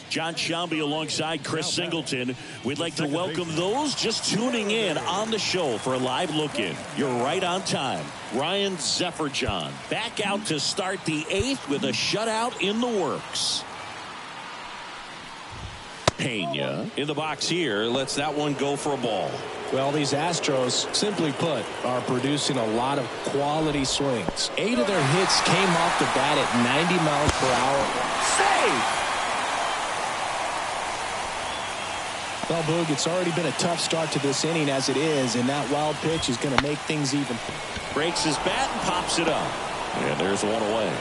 John Shelby alongside Chris Singleton. We'd like to welcome those just tuning in on the show for a live look-in. You're right on time. Ryan Zefferjohn back out to start the 8th with a shutout in the works. Pena in the box here lets that one go for a ball. Well, these Astros, simply put, are producing a lot of quality swings. 8 of their hits came off the bat at 90 miles per hour. Save! Well, Boog, it's already been a tough start to this inning as it is, and that wild pitch is going to make things even. Breaks his bat and pops it up. And there's one away.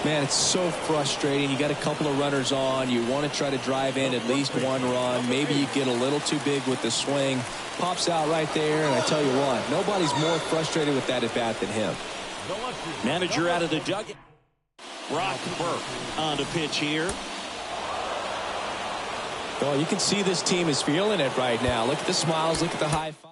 Man, it's so frustrating. You got a couple of runners on. You want to try to drive in at least one run. Maybe you get a little too big with the swing. Pops out right there, and I tell you what, nobody's more frustrated with that at bat than him. Manager out of the dugout. Brock Burke on the pitch here. Well, you can see this team is feeling it right now. Look at the smiles. Look at the high five.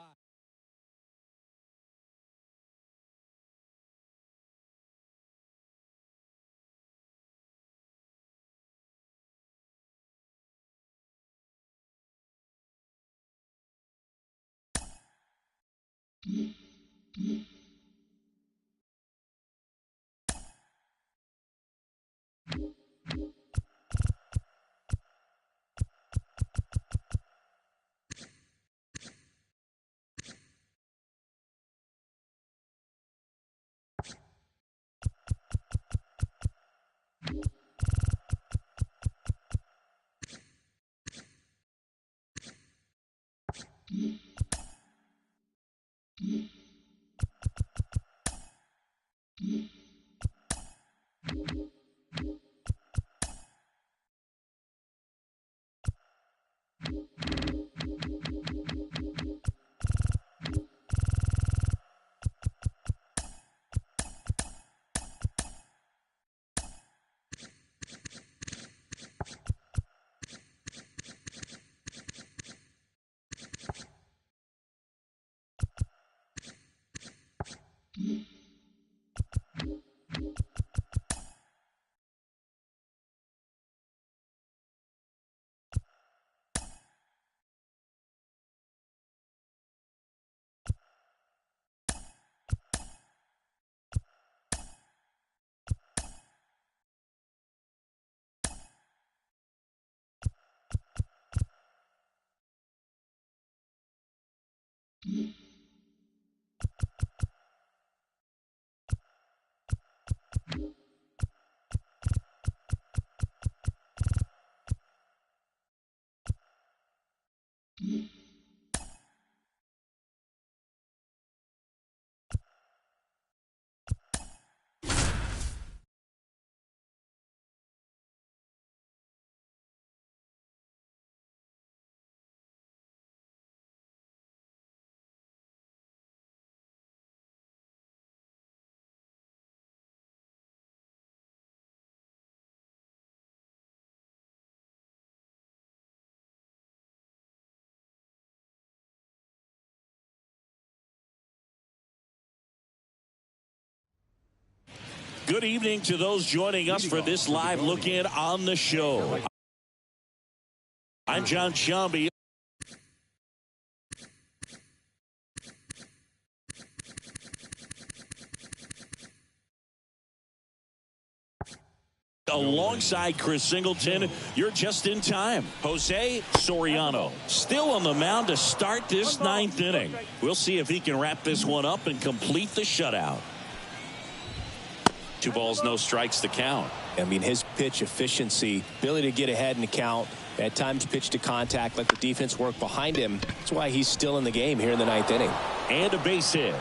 Good evening to those joining us for this live look-in on the show. I'm John Shambi. Alongside Chris Singleton, you're just in time. Jose Soriano still on the mound to start this ninth inning. We'll see if he can wrap this one up and complete the shutout. 2 balls, no strikes to count. I mean, his pitch efficiency, ability to get ahead in the count, at times pitch to contact, let the defense work behind him. That's why he's still in the game here in the ninth inning. And a base hit.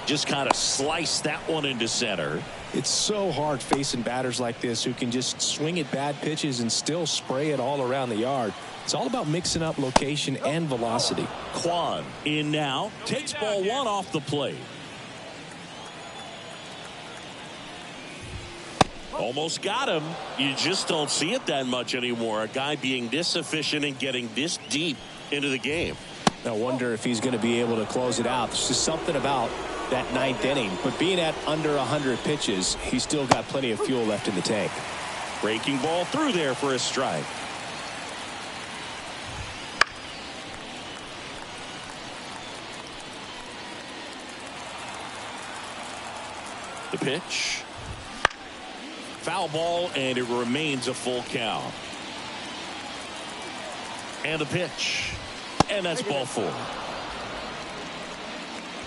Just kind of sliced that one into center. It's so hard facing batters like this who can just swing at bad pitches and still spray it all around the yard. It's all about mixing up location and velocity. Kwan in now, takes ball 1 off the plate. Almost got him. You just don't see it that much anymore. A guy being this efficient and getting this deep into the game. I wonder if he's going to be able to close it out. There's just something about that ninth inning. But being at under 100 pitches, he's still got plenty of fuel left in the tank. Breaking ball through there for a strike. The pitch. Foul ball, and it remains a full count. And the pitch. And that's ball 4.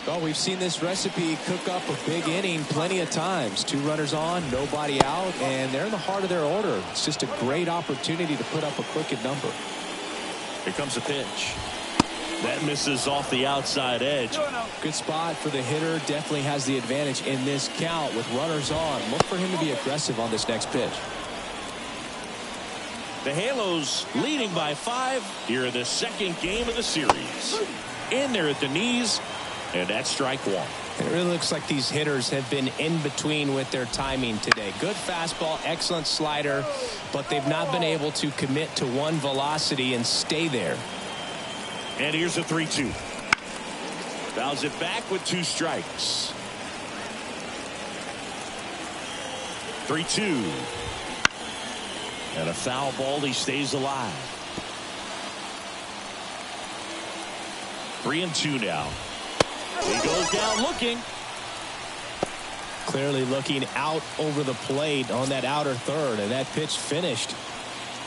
Well, we've seen this recipe cook up a big inning plenty of times. 2 runners on, nobody out, and they're in the heart of their order. It's just a great opportunity to put up a crooked number. Here comes the pitch. That misses off the outside edge. Good spot for the hitter. Definitely has the advantage in this count with runners on. Look for him to be aggressive on this next pitch. The Halos leading by 5 here in the second game of the series. In there at the knees, and that's strike 1. It really looks like these hitters have been in between with their timing today. Good fastball, excellent slider, but they've not been able to commit to one velocity and stay there. And here's a 3-2. Fouls it back with 2 strikes. 3-2. And a foul ball. He stays alive. 3-2 now. He goes down looking. Clearly looking out over the plate on that outer third, and that pitch finished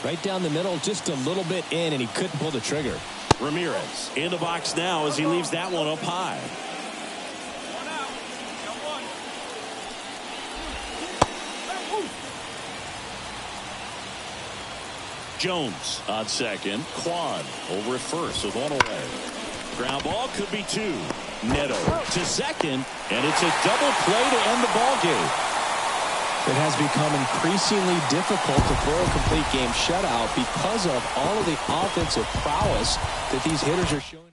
right down the middle, just a little bit in, and he couldn't pull the trigger. Ramirez in the box now as he leaves that one up high. Jones on second. Kwan over at first with 1 away. Ground ball could be 2. Neto to second, and it's a double play to end the ball game. It has become increasingly difficult to throw a complete game shutout because of all of the offensive prowess that these hitters are showing.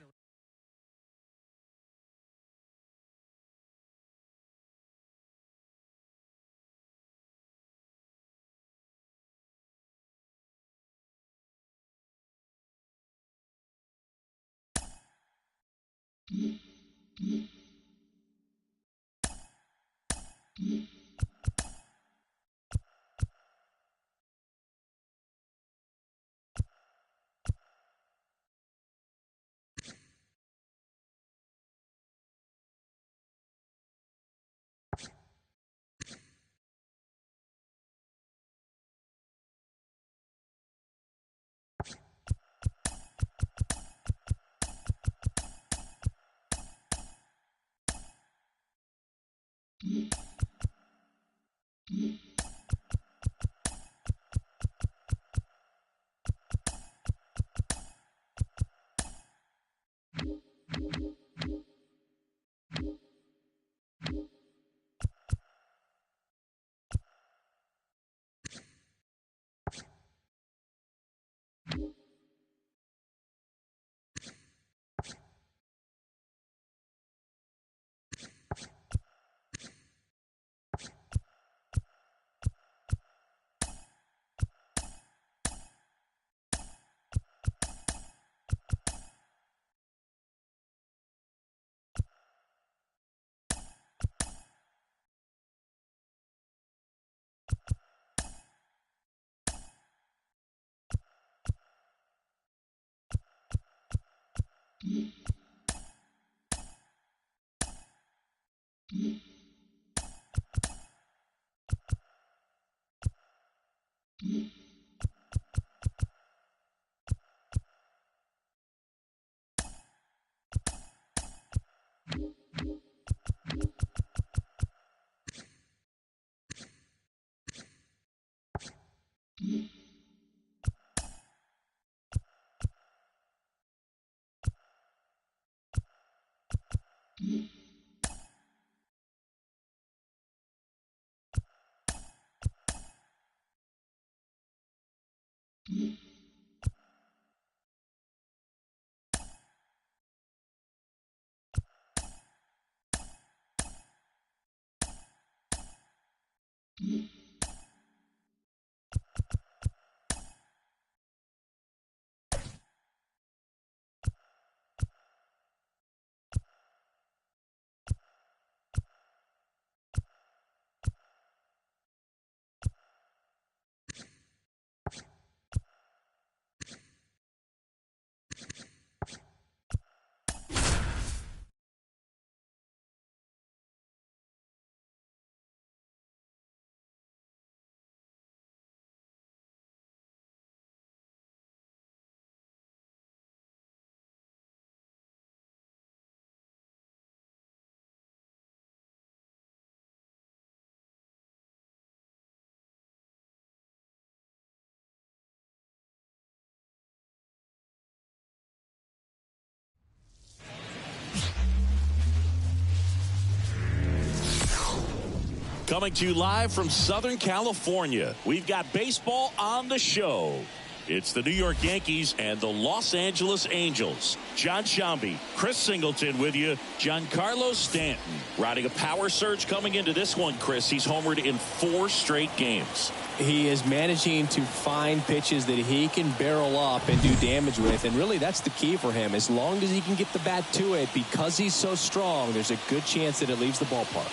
Coming to you live from Southern California, we've got baseball on the show. It's the New York Yankees and the Los Angeles Angels. John Shambi, Chris Singleton with you. Giancarlo Stanton riding a power surge coming into this one, Chris. He's homered in 4 straight games. He is managing to find pitches that he can barrel up and do damage with, and really that's the key for him. As long as he can get the bat to it, because he's so strong, there's a good chance that it leaves the ballpark.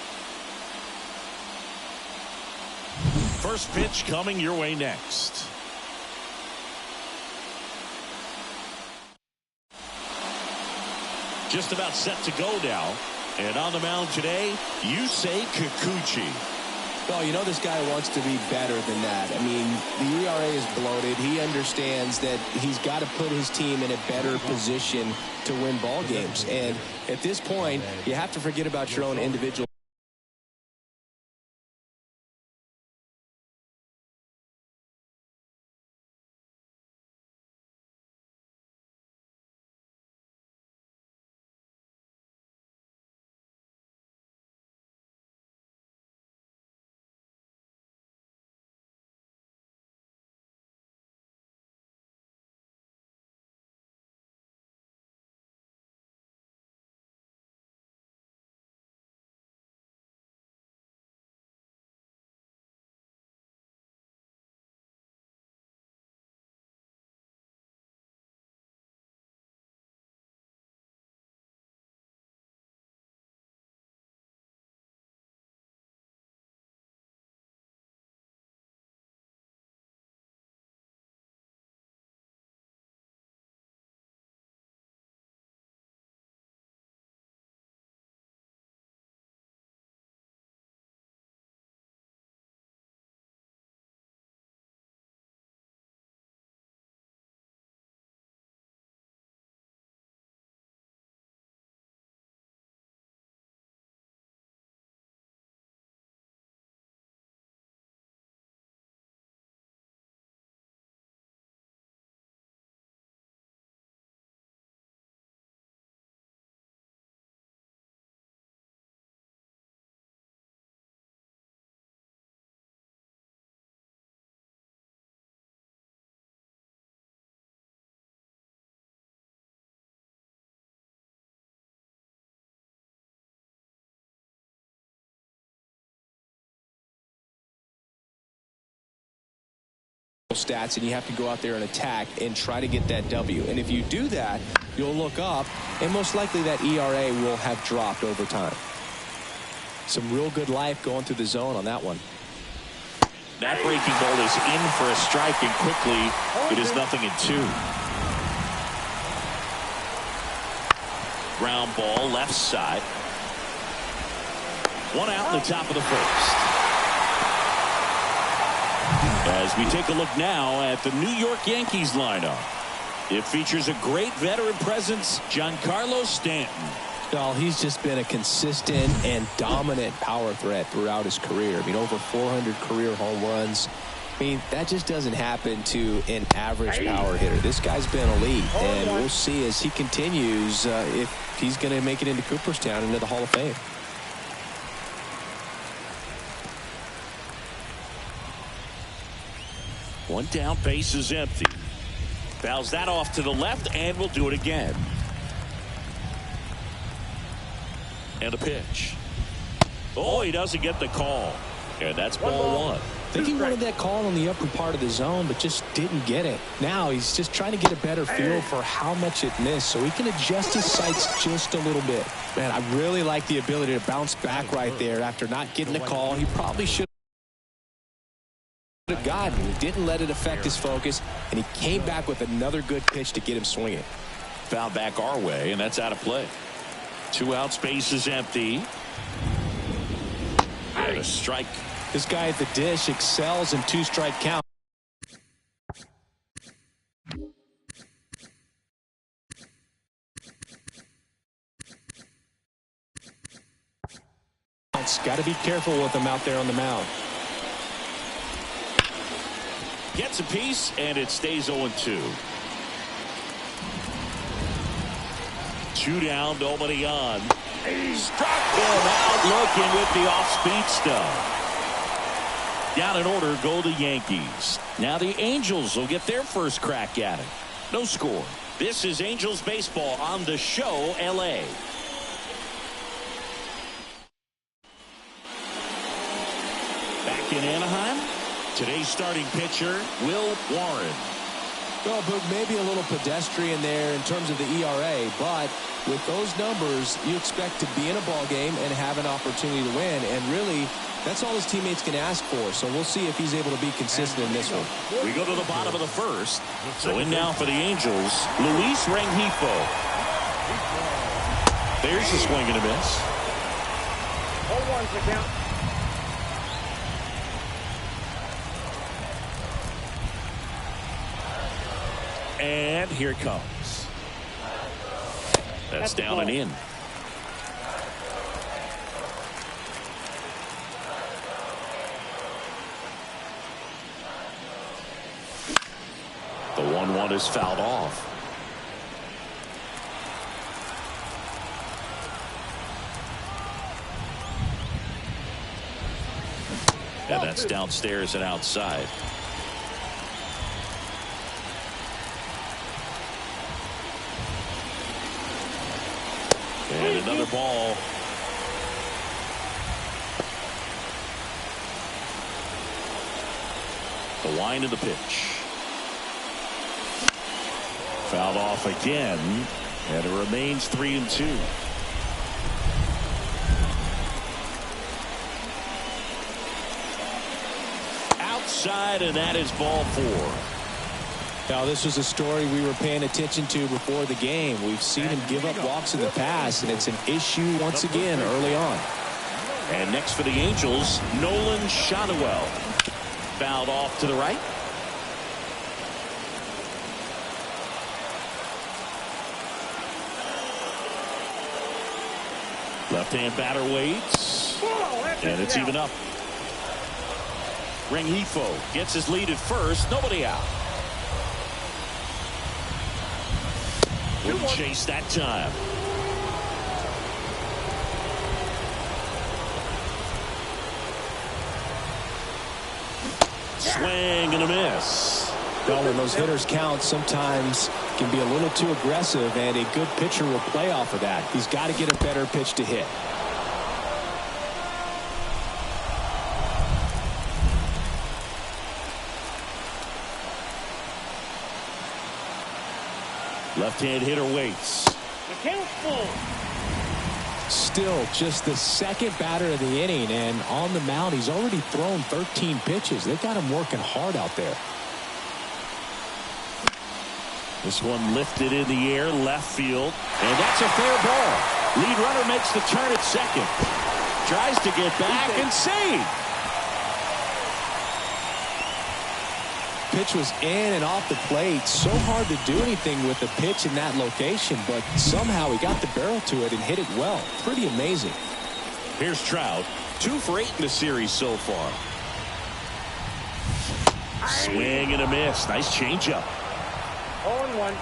First pitch coming your way next. Just about set to go now. And on the mound today, Yusei Kikuchi. Well, you know this guy wants to be better than that. I mean, the ERA is bloated. He understands that he's got to put his team in a better position to win ball games. And at this point, you have to forget about your own individual stats, and you have to go out there and attack and try to get that W. And if you do that, you'll look up, and most likely that ERA will have dropped over time. Some real good life going through the zone on that one. That breaking ball is in for a strike, and quickly it is 0-2. Ground ball left side. One out in the top of the first. As we take a look now at the New York Yankees lineup. It features a great veteran presence, Giancarlo Stanton. Well, he's just been a consistent and dominant power threat throughout his career. I mean, over 400 career home runs. I mean, that just doesn't happen to an average power hitter. This guy's been elite, and we'll see as he continues if he's going to make it into Cooperstown, into the Hall of Fame. One down, base is empty. Fouls that off to the left, and we'll do it again. And a pitch. Oh, he doesn't get the call. And that's ball one. I think he wanted that call on the upper part of the zone, but just didn't get it. Now he's just trying to get a better feel for how much it missed so he can adjust his sights just a little bit. Man, I really like the ability to bounce back right there after not getting the call. He probably should have gotten. He didn't let it affect his focus, and he came back with another good pitch to get him swinging. Foul back our way, and that's out of play. 2 outs, base is empty. And a strike. This guy at the dish excels in 2-strike count. Got to be careful with him out there on the mound. Gets a piece, and it stays 0-2. 2 down, nobody on. Struck him out looking with the off-speed stuff. Down in order go the Yankees. Now the Angels will get their first crack at it. No score. This is Angels baseball on the show, LA. Back in Anaheim, today's starting pitcher, Will Warren. Well, Boog, maybe a little pedestrian there in terms of the ERA, but with those numbers, you expect to be in a ball game and have an opportunity to win, and really, that's all his teammates can ask for. So we'll see if he's able to be consistent in this one. We go to the bottom of the first. So in now for the Angels, Luis Rengifo. There's the swing and a miss. 0-1's the count. And here it comes. That's down and in. The 1-1 is fouled off. And that's downstairs and outside. And another ball. The line of the pitch. Fouled off again, and it remains 3-2. Outside, and that is ball 4. Now, this was a story we were paying attention to before the game. We've seen him give up walks in the past, and it's an issue once again early on. And next for the Angels, Nolan Shotwell. Fouled off to the right. Left-hand batter waits, and it's even up. Rengifo gets his lead at first, nobody out. Wouldn't chase that time. Swing and a miss. Well, when those hitters count, sometimes can be a little too aggressive, and a good pitcher will play off of that. He's got to get a better pitch to hit. Left-hand hitter waits. The count's full. Still just the second batter of the inning, and on the mound he's already thrown 13 pitches. They've got him working hard out there. This one lifted in the air, left field, and that's a fair ball. Lead runner makes the turn at second. Tries to get back and save. Pitch was in and off the plate. So hard to do anything with the pitch in that location, but somehow he got the barrel to it and hit it well. Pretty amazing. Here's Trout. 2 for 8 in the series so far. Swing and a miss. Nice changeup. 0-1.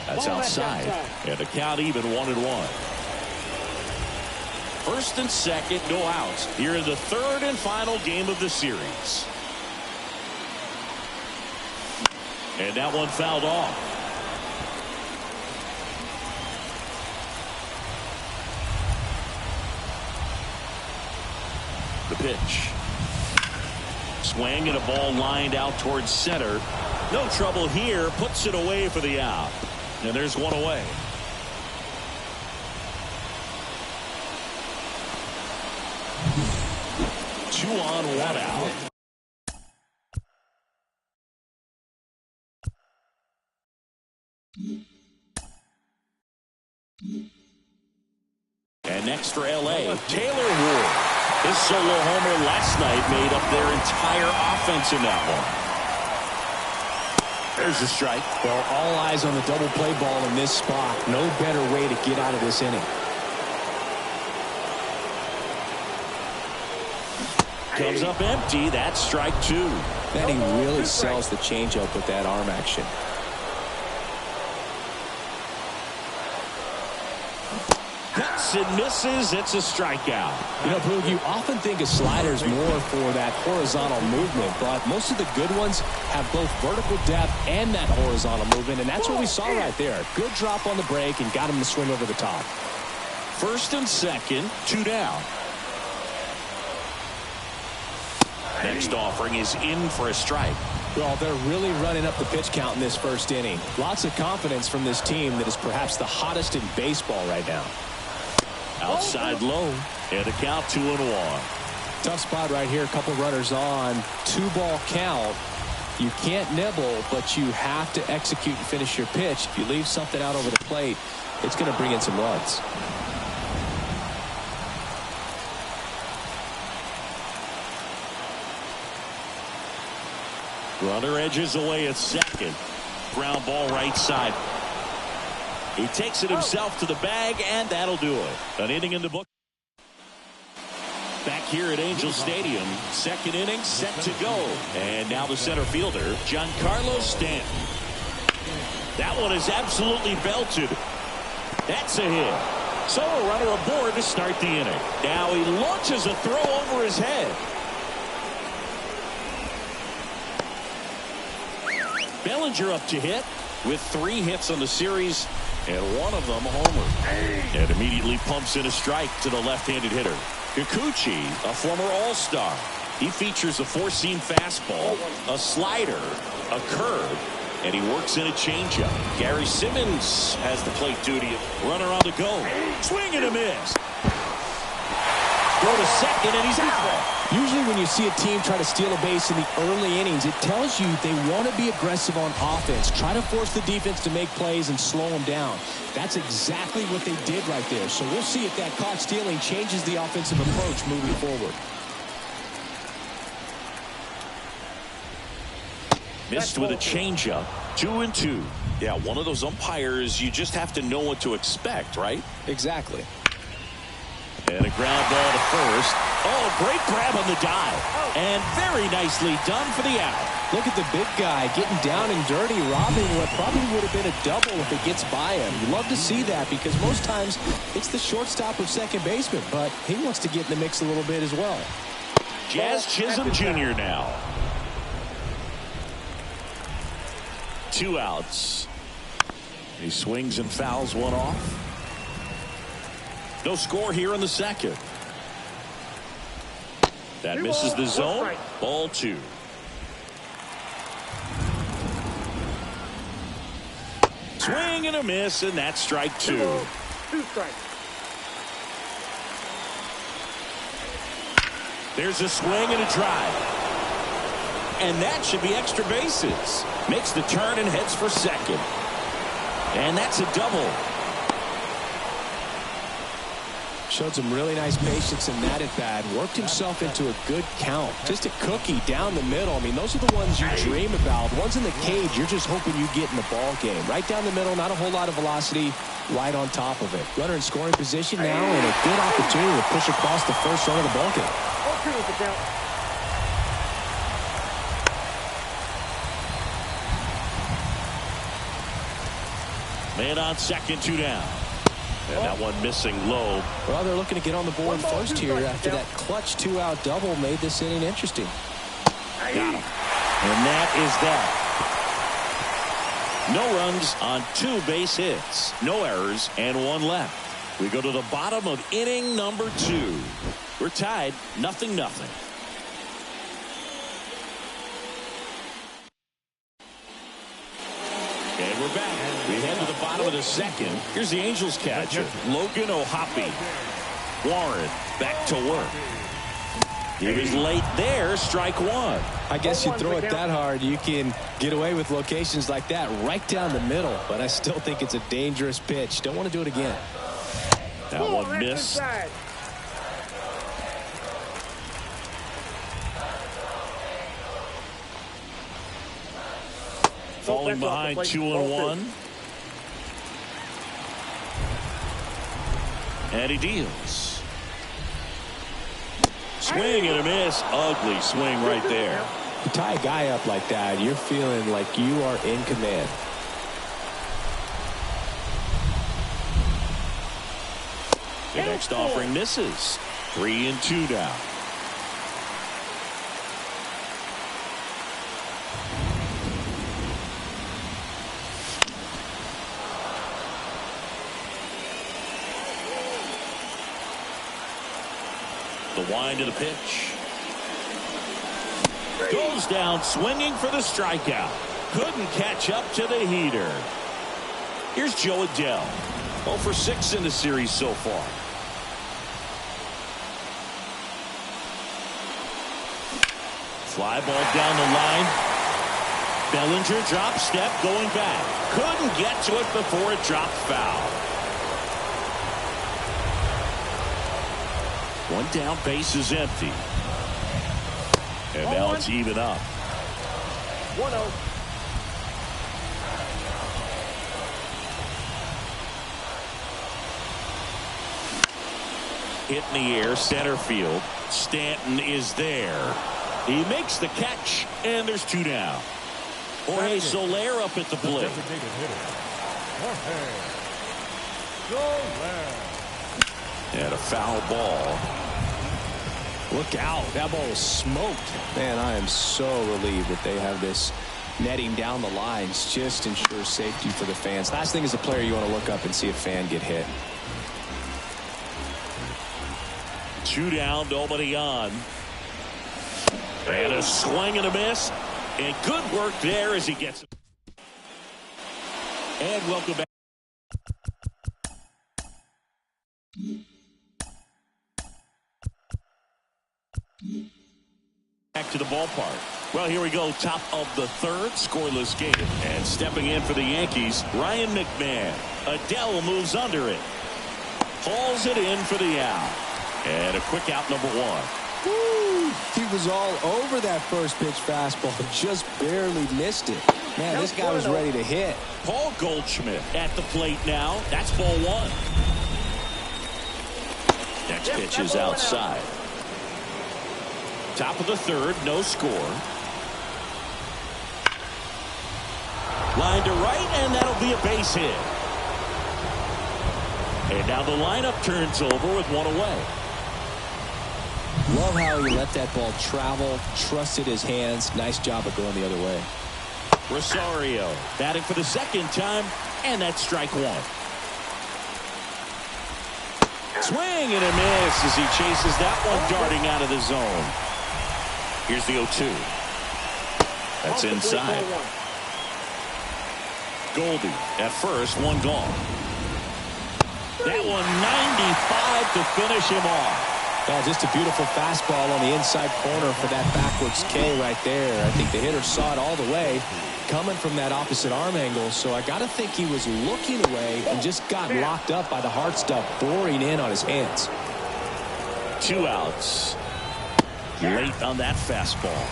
That's outside. And the count even 1-1. First and second, no outs. Here in the third and final game of the series. And that one fouled off. The pitch. Swing and a ball lined out towards center. No trouble here. Puts it away for the out. And there's one away. Two on, one out. And next for L.A., Taylor Ward. His solo homer last night made up their entire offense in that one. There's a strike. Well, all eyes on the double play ball in this spot. No better way to get out of this inning. Comes up empty. That's strike 2. Then he really sells the changeup with that arm action. Cuts and misses. It's a strikeout. You know, Boog, you often think of sliders more for that horizontal movement, but most of the good ones have both vertical depth and that horizontal movement, and that's what we saw right there. Good drop on the break and got him to swing over the top. First and second, 2 down. Next offering is in for a strike. Well, they're really running up the pitch count in this first inning. Lots of confidence from this team that is perhaps the hottest in baseball right now. Outside low, and a count 2-1. Tough spot right here. A couple runners on. 2-ball count. You can't nibble, but you have to execute and finish your pitch. If you leave something out over the plate, it's going to bring in some runs. Runner edges away at second. Ground ball right side. He takes it himself to the bag, and that'll do it. An inning in the book. Back here at Angel Stadium, second inning set to go. And now the center fielder, Giancarlo Stanton. That one is absolutely belted. That's a hit. So a runner aboard to start the inning. Now he launches a throw over his head. Bellinger up to hit with 3 hits on the series, and one of them a homer. And immediately pumps in a strike to the left-handed hitter. Kikuchi, a former All-Star. He features a 4-seam fastball, a slider, a curve, and he works in a changeup. Gary Simmons has the plate duty. Runner on the go. Swing and a miss. Go to second, and he's out. Usually when you see a team try to steal a base in the early innings, it tells you they want to be aggressive on offense. Try to force the defense to make plays and slow them down. That's exactly what they did right there. So we'll see if that caught stealing changes the offensive approach moving forward. Missed with a changeup. 2-2. Yeah, one of those umpires, you just have to know what to expect, right? Exactly. And a ground ball to first. Oh, great grab on the dive. And very nicely done for the out. Look at the big guy getting down and dirty, robbing what probably would have been a double if it gets by him. You love to see that because most times it's the shortstop or second baseman, but he wants to get in the mix a little bit as well. Jazz Chisholm Jr. now. 2 outs. He swings and fouls one off. No score here in the second. That misses the zone. Ball 2. Swing and a miss, and that's strike 2. 2 strikes. There's a swing and a drive. And that should be extra bases. Makes the turn and heads for second. And that's a double. Showed some really nice patience in that at bat. Worked himself into a good count. Just a cookie down the middle. I mean, those are the ones you dream about. The ones in the cage, you're just hoping you get in the ball game. Right down the middle, not a whole lot of velocity. Right on top of it. Runner in scoring position now, and a good opportunity to push across the first run of the ball game. Okay with the count. Man on second, 2 down. And that one missing low. Well, they're looking to get on the board first here after that clutch 2-out double made this inning interesting. Got him. And that is that. No runs on 2 base hits. No errors and 1 left. We go to the bottom of inning number 2. We're tied 0-0. And we're back. We head to the bottom of the second. Here's the Angels catcher, Logan O'Hoppe. Warren back to work. He was late there, strike 1. I guess you throw it that hard, you can get away with locations like that right down the middle. But I still think it's a dangerous pitch. Don't want to do it again. That one missed. Falling behind 2-1. And he deals. Swing and a miss. Ugly swing right there. You tie a guy up like that, you're feeling like you are in command. The next offering misses. 3-2 down. The wind of the pitch. Goes down swinging for the strikeout. Couldn't catch up to the heater. Here's Joe Adell. 0 for 6 in the series so far. Fly ball down the line. Bellinger drop step going back. Couldn't get to it before it dropped foul. 1 down, base is empty. And now it's even up. 1-0. Hit in the air, center field. Stanton is there. He makes the catch, and there's 2 down. Jorge Soler up at the plate. And a foul ball. Look out. That ball was smoked. Man, I am so relieved that they have this netting down the lines. Just ensures safety for the fans. Last thing as a player, you want to look up and see a fan get hit. 2 down, nobody on. And a swing and a miss. And good work there as he gets it. And welcome back. Back to the ballpark. Well, here we go. Top of the 3rd, scoreless game. And stepping in for the Yankees, Ryan McMahon. Adell moves under it. Hauls it in for the out. And a quick out, number 1. Woo! He was all over that first pitch fastball. Just barely missed it. Man, this guy was ready to hit. Paul Goldschmidt at the plate now. That's ball 1. Next pitch is outside. Top of the 3rd, no score. Line to right, and that'll be a base hit. And now the lineup turns over with 1 away. Love how he let that ball travel, trusted his hands. Nice job of going the other way. Rosario batting for the 2nd time, and that's strike 1. Swing and a miss as he chases that one darting out of the zone. Here's the 0-2. That's inside. Goldie at first, one gone. That one 95 to finish him off. Well, just a beautiful fastball on the inside corner for that backwards K right there. I think the hitter saw it all the way coming from that opposite arm angle, so I got to think he was looking away and just got locked up by the hard stuff boring in on his hands. 2 outs. Late on that fastball.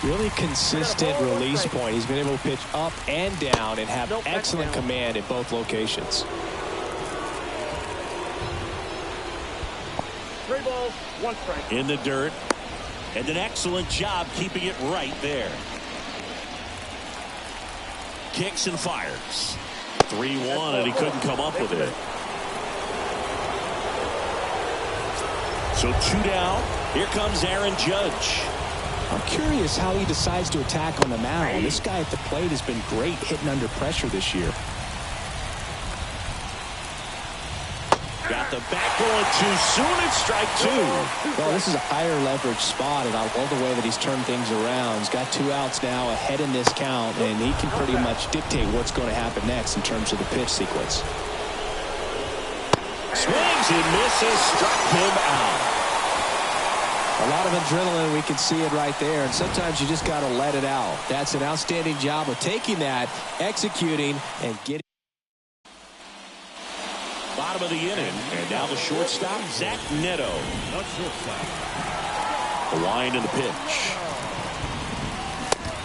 Really consistent release point. He's been able to pitch up and down and have excellent command in both locations. 3 balls, 1 strike. In the dirt. And an excellent job keeping it right there. Kicks and fires. 3-1, and he couldn't come up with it. So 2 down. Here comes Aaron Judge. I'm curious how he decides to attack on the mound. This guy at the plate has been great hitting under pressure this year. Got the bat going too soon. It's strike 2. Well, this is a higher leverage spot, and I love the way that he's turned things around. He's got 2 outs now ahead in this count, and he can pretty much dictate what's going to happen next in terms of the pitch sequence. Swings and misses, struck him out. A lot of adrenaline, we can see it right there, and sometimes you just got to let it out. That's an outstanding job of taking that, executing, and getting. Bottom of the inning, and now the shortstop, Zach Neto. The wind and the pitch.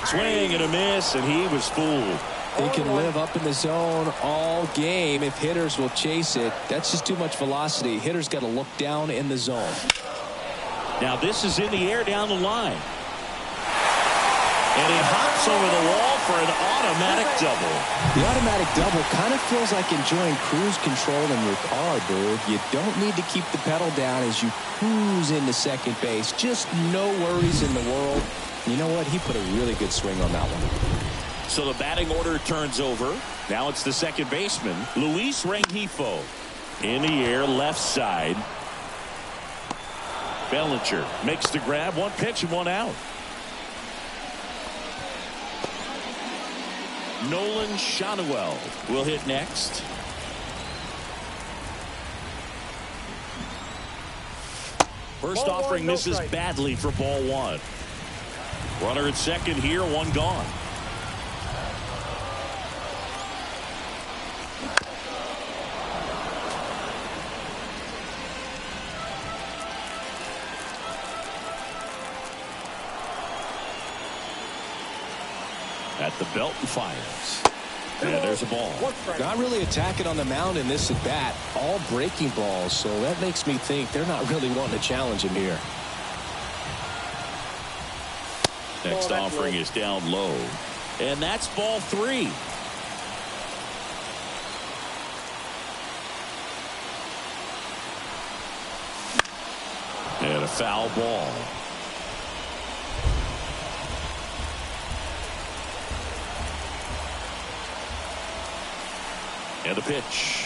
Swing and a miss, and he was fooled. He can live up in the zone all game if hitters will chase it. That's just too much velocity. Hitters got to look down in the zone. Now this is in the air down the line. And he hops over the wall for an automatic double. The automatic double kind of feels like enjoying cruise control in your car, dude. You don't need to keep the pedal down as you cruise into second base. Just no worries in the world. You know what? He put a really good swing on that one. So the batting order turns over. Now it's the second baseman, Luis Rengifo. In the air, left side. Bellinger makes the grab. 1 pitch and 1 out. Nolan Shanuel will hit next. First offering misses badly for ball 1. Runner at second here, 1 gone. At the belt and fires. And there's a ball. Not really attacking on the mound in this at bat. All breaking balls, so that makes me think they're not really wanting to challenge him here. Next offering is down low. And that's ball 3. And a foul ball. And the pitch.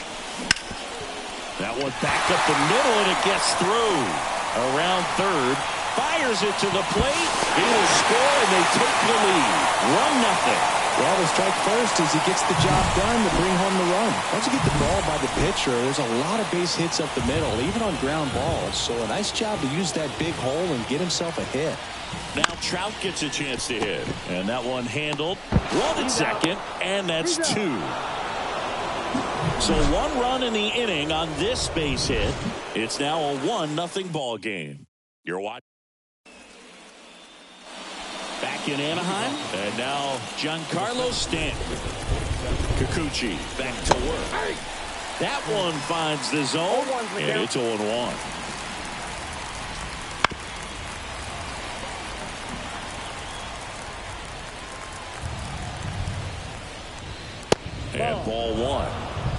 That one back up the middle, and it gets through. Around third. Fires it to the plate. He will score, and they take the lead. 1-0. Well, the strike first as he gets the job done to bring home the run. Once you get the ball by the pitcher, there's a lot of base hits up the middle, even on ground balls. So a nice job to use that big hole and get himself a hit. Now Trout gets a chance to hit. And that one handled. 1 at second, and that's 2. So 1 run in the inning on this base hit. It's now a 1-0 ball game. You're watching. Back in Anaheim, and now Giancarlo Stanton. Kikuchi back to work. That one finds the zone, and it's 0-1. And ball 1.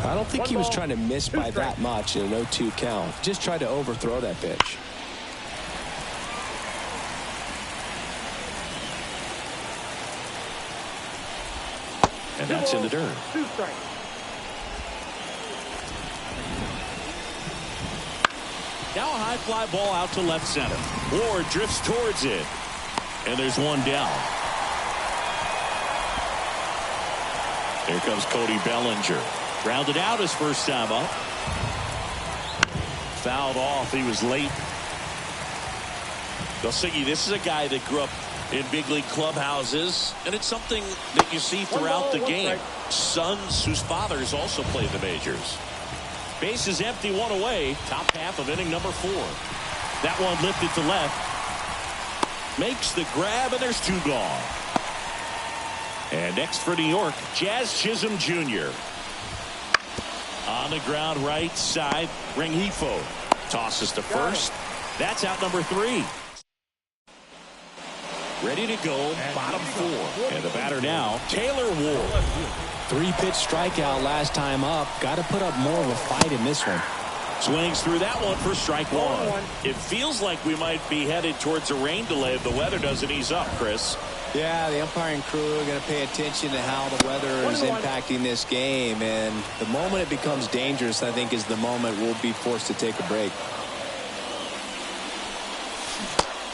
I don't think he was trying to miss by that much in an 0-2 count. Just tried to overthrow that pitch. And that's in the dirt. 2 strikes. Now a high fly ball out to left center. Ward drifts towards it. And there's one down. Here comes Cody Bellinger. Grounded out his first time up. Fouled off. He was late. Siggy, this is a guy that grew up in big league clubhouses, and it's something that you see throughout the game. Sons whose fathers also played the majors. Base is empty, one away. Top half of inning number 4. That one lifted to left. Makes the grab, and there's 2 gone. And next for New York, Jazz Chisholm Jr. On the ground right side, Rengifo tosses to first. That's out number 3. Ready to go, bottom 4. And the batter now, Taylor Ward. 3-pitch strikeout last time up. Got to put up more of a fight in this one. Swings through that one for strike 1. It feels like we might be headed towards a rain delay if the weather doesn't ease up, Chris. Yeah, the umpiring crew are going to pay attention to how the weather is impacting this game. And the moment it becomes dangerous, I think, is the moment we'll be forced to take a break.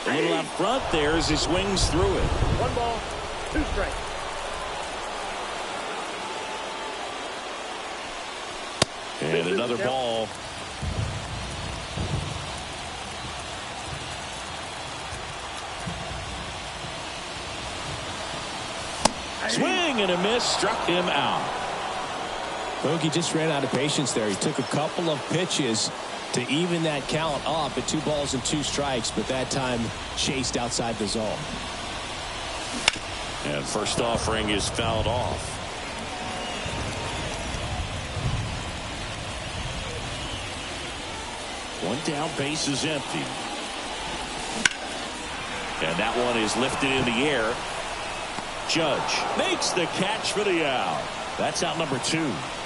A little out front there as he swings through it. 1 ball, 2 strikes. And another ball. Swing and a miss, struck him out. Bogey just ran out of patience there. He took a couple of pitches to even that count up at 2 balls and 2 strikes, but that time chased outside the zone. And first offering is fouled off. One down, base is empty. And that one is lifted in the air. Judge makes the catch for the out. That's out number 2.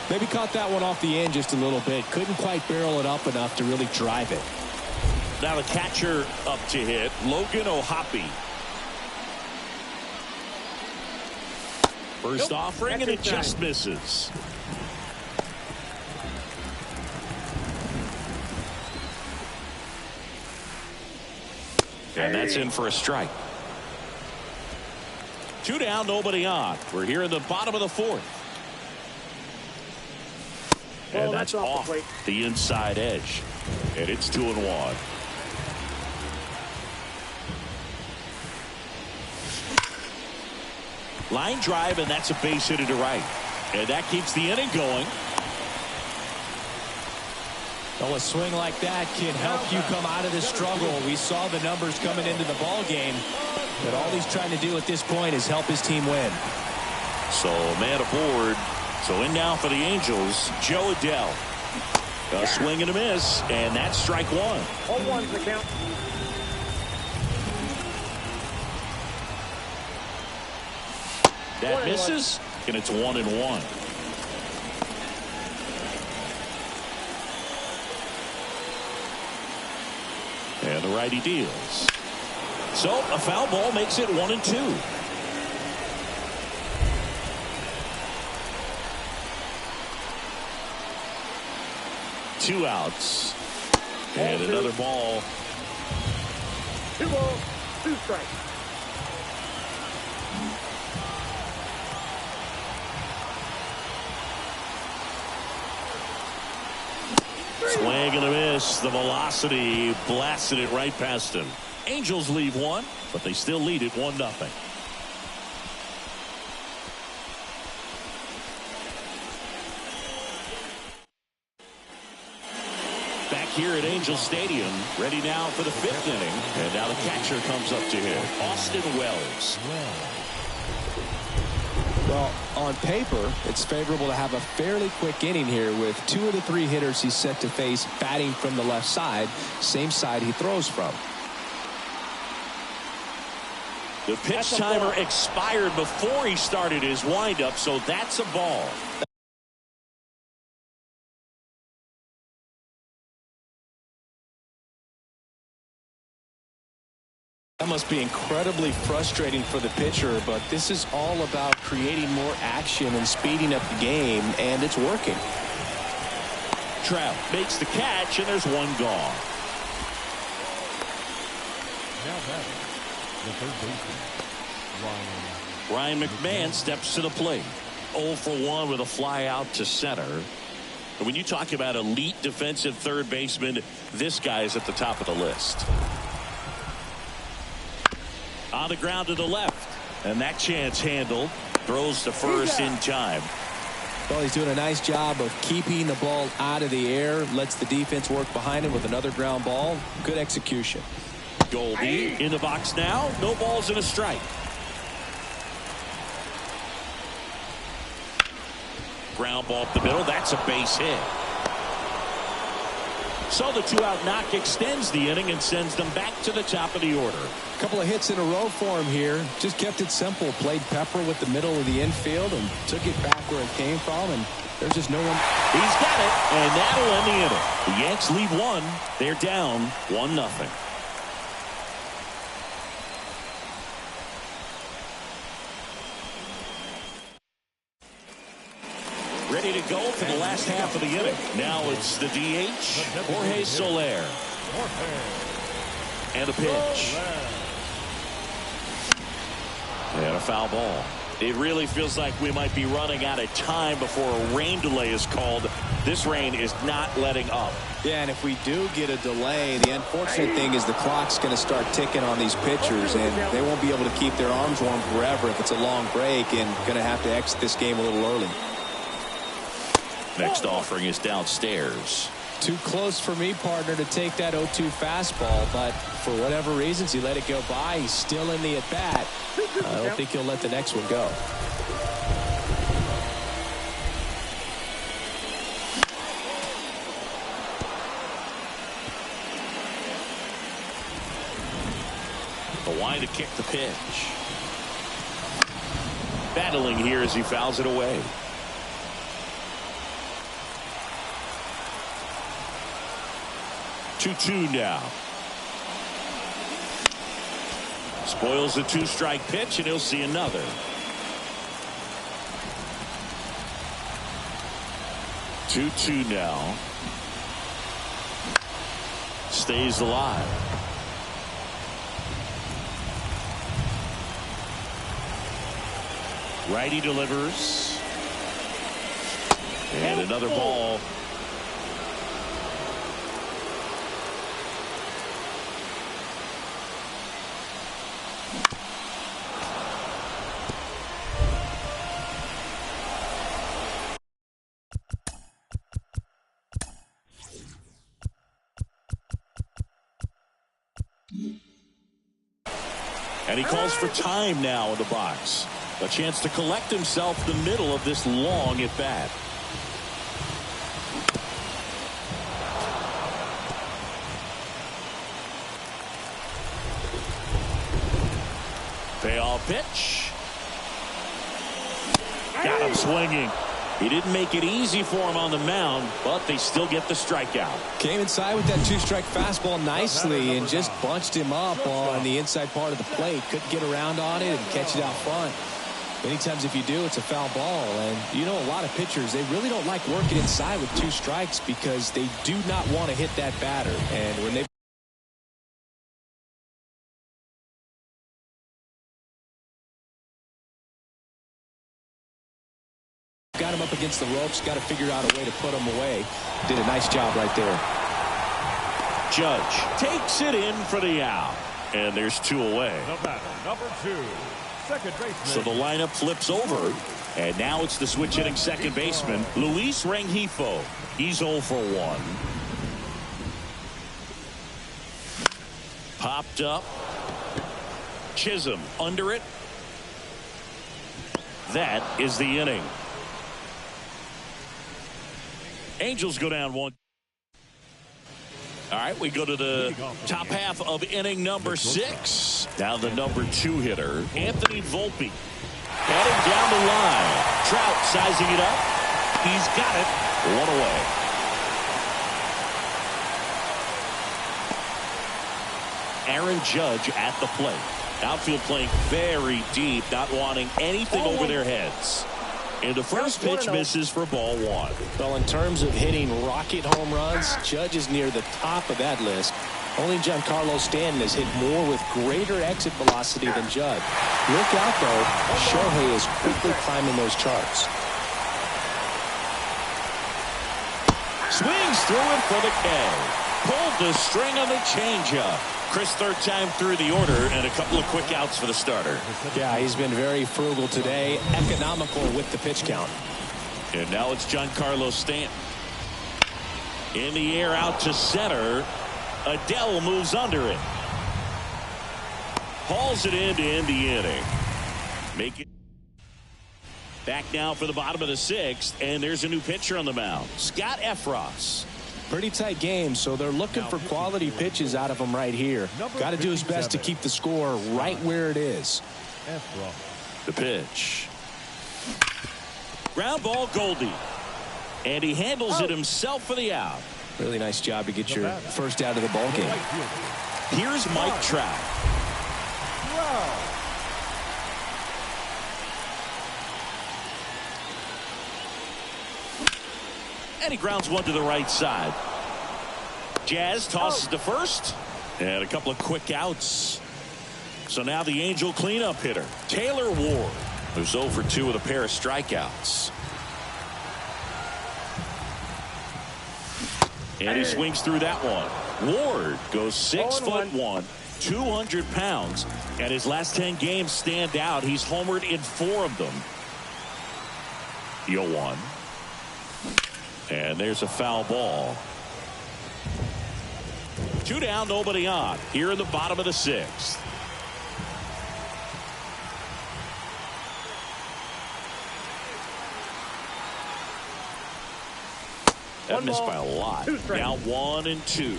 Maybe caught that one off the end just a little bit. Couldn't quite barrel it up enough to really drive it. Now the catcher up to hit, Logan O'Hoppe. First offering, and it just misses. And that's in for a strike. 2 down, nobody on. We're here in the bottom of the 4th. And that's off the inside edge. And it's 2-1. Line drive, and that's a base hit to right. And that keeps the inning going. Well, a swing like that can help you come out of the struggle. We saw the numbers coming into the ball game, but all he's trying to do at this point is help his team win. So man aboard. So in now for the Angels, Joe Adell. A swing and a miss, and that's strike 1. 0-1's the count. That misses, and it's 1-1. And the righty deals. So a foul ball makes it 1-2. Two outs. And another ball. 2 balls, 2 strikes. Swing and a miss. The velocity blasted it right past him. Angels leave 1, but they still lead it 1-0. Back here at Angel Stadium, ready now for the 5th inning. And now the catcher comes up to him, Austin Wells. Well, on paper, it's favorable to have a fairly quick inning here with 2 of the 3 hitters he's set to face batting from the left side, same side he throws from. The pitch timer expired before he started his windup, so that's a ball. That must be incredibly frustrating for the pitcher, but this is all about creating more action and speeding up the game, and it's working. Trout makes the catch, and there's 1 gone. Now batting, the third baseman, Ryan McMahon steps to the plate. 0 for 1 with a fly out to center. And when you talk about elite defensive third baseman, this guy is at the top of the list. On the ground to the left. And that chance handled. Throws to first in time. Well, he's doing a nice job of keeping the ball out of the air. Lets the defense work behind him with another ground ball. Good execution. Goldie in the box now. No balls and a strike. Ground ball up the middle. That's a base hit. So the 2-out knock extends the inning and sends them back to the top of the order. A couple of hits in a row for him here. Just kept it simple. Played Pepper with the middle of the infield and took it back where it came from. And there's just no one. He's got it, and that'll end the inning. The Yanks lead one. They're down 1-0. Ready to go for the last half of the inning. Now it's the DH, Jorge Soler. And a pitch. And a foul ball. It really feels like we might be running out of time before a rain delay is called. This rain is not letting up. Yeah, and if we do get a delay, the unfortunate thing is the clock's going to start ticking on these pitchers, and they won't be able to keep their arms warm forever if it's a long break, and going to have to exit this game a little early. Next offering is downstairs. Too close for me, partner, to take that 0-2 fastball, but for whatever reasons, he let it go by. He's still in the at-bat. I don't think he'll let the next one go. The line to kick the pitch. Battling here as he fouls it away. 2-2 now. Spoils the 2-strike pitch, and he'll see another. 2-2 now. Stays alive. Righty delivers. And another ball. And he calls for time now in the box. A chance to collect himself the middle of this long at bat. Payoff pitch. Got him swinging. He didn't make it easy for him on the mound, but they still get the strikeout. Came inside with that 2-strike fastball nicely and just bunched him up on the inside part of the plate. Couldn't get around on it and catch it out front. Many times if you do, it's a foul ball. And you know, a lot of pitchers, they really don't like working inside with 2 strikes because they do not want to hit that batter. And when they got him up against the ropes, got to figure out a way to put him away. Did a nice job right there. Judge takes it in for the out. And there's 2 away. The batter, number 2, second baseman. So the lineup flips over. And now it's the switch hitting second baseman, Luis Rengifo. He's 0 for 1. Popped up. Chisholm under it. That is the inning. Angels go down 1. All right, we go to the top half of inning number 6. Now the number 2 hitter, Anthony Volpe. Heading down the line. Trout sizing it up. He's got it. 1 away. Aaron Judge at the plate. Outfield playing very deep, not wanting anything over their heads. And the first pitch misses for ball 1. Well, in terms of hitting rocket home runs, Judge is near the top of that list. Only Giancarlo Stanton has hit more with greater exit velocity than Judd. Look out, though. Shohei is quickly climbing those charts. Swings through it for the K. Pulled the string on the changeup. Chris, third time through the order, and a couple of quick outs for the starter. Yeah, he's been very frugal today, economical with the pitch count. And now it's Giancarlo Stanton. In the air out to center. Adele moves under it. Hauls it in to end the inning. Make it back now for the bottom of the sixth, and there's a new pitcher on the mound, Scott Efros. Pretty tight game, so they're looking for quality pitches out of him right here. Got to do his best to keep the score right where it is. The pitch. Ground ball, Goldie. And he handles it himself for the out. Really nice job to get your first out of the ball game. Here's Mike Trout. And he grounds one to the right side. Jazz tosses to first. And a couple of quick outs. So now the Angel cleanup hitter, Taylor Ward, who's 0 for 2 with a pair of strikeouts. And he swings through that one. Ward goes 6'1", 200 pounds, and his last 10 games stand out. He's homered in 4 of them. 0-1. And there's a foul ball. 2 down, nobody on. Here in the bottom of the sixth. That missed by a lot. Now 1-2.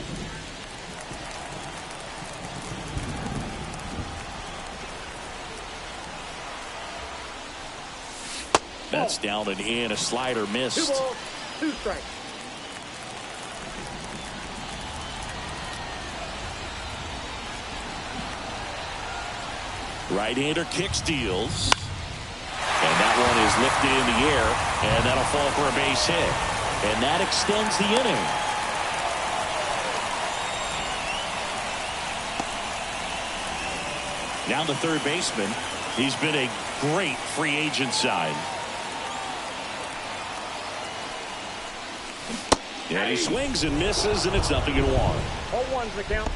That's down and in. A slider missed. 2 balls, 2 strikes. Right-hander kicks, deals. And that one is lifted in the air. And that'll fall for a base hit. And that extends the inning. Now the third baseman. He's been a great free agent sign. And he swings and misses, and it's 0-1. 0-1's the count.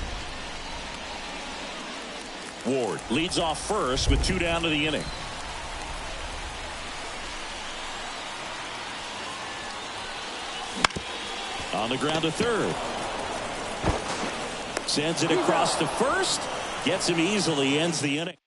Ward leads off first with 2 down to the inning. On the ground to third. Sends it across to first. Gets him easily. Ends the inning.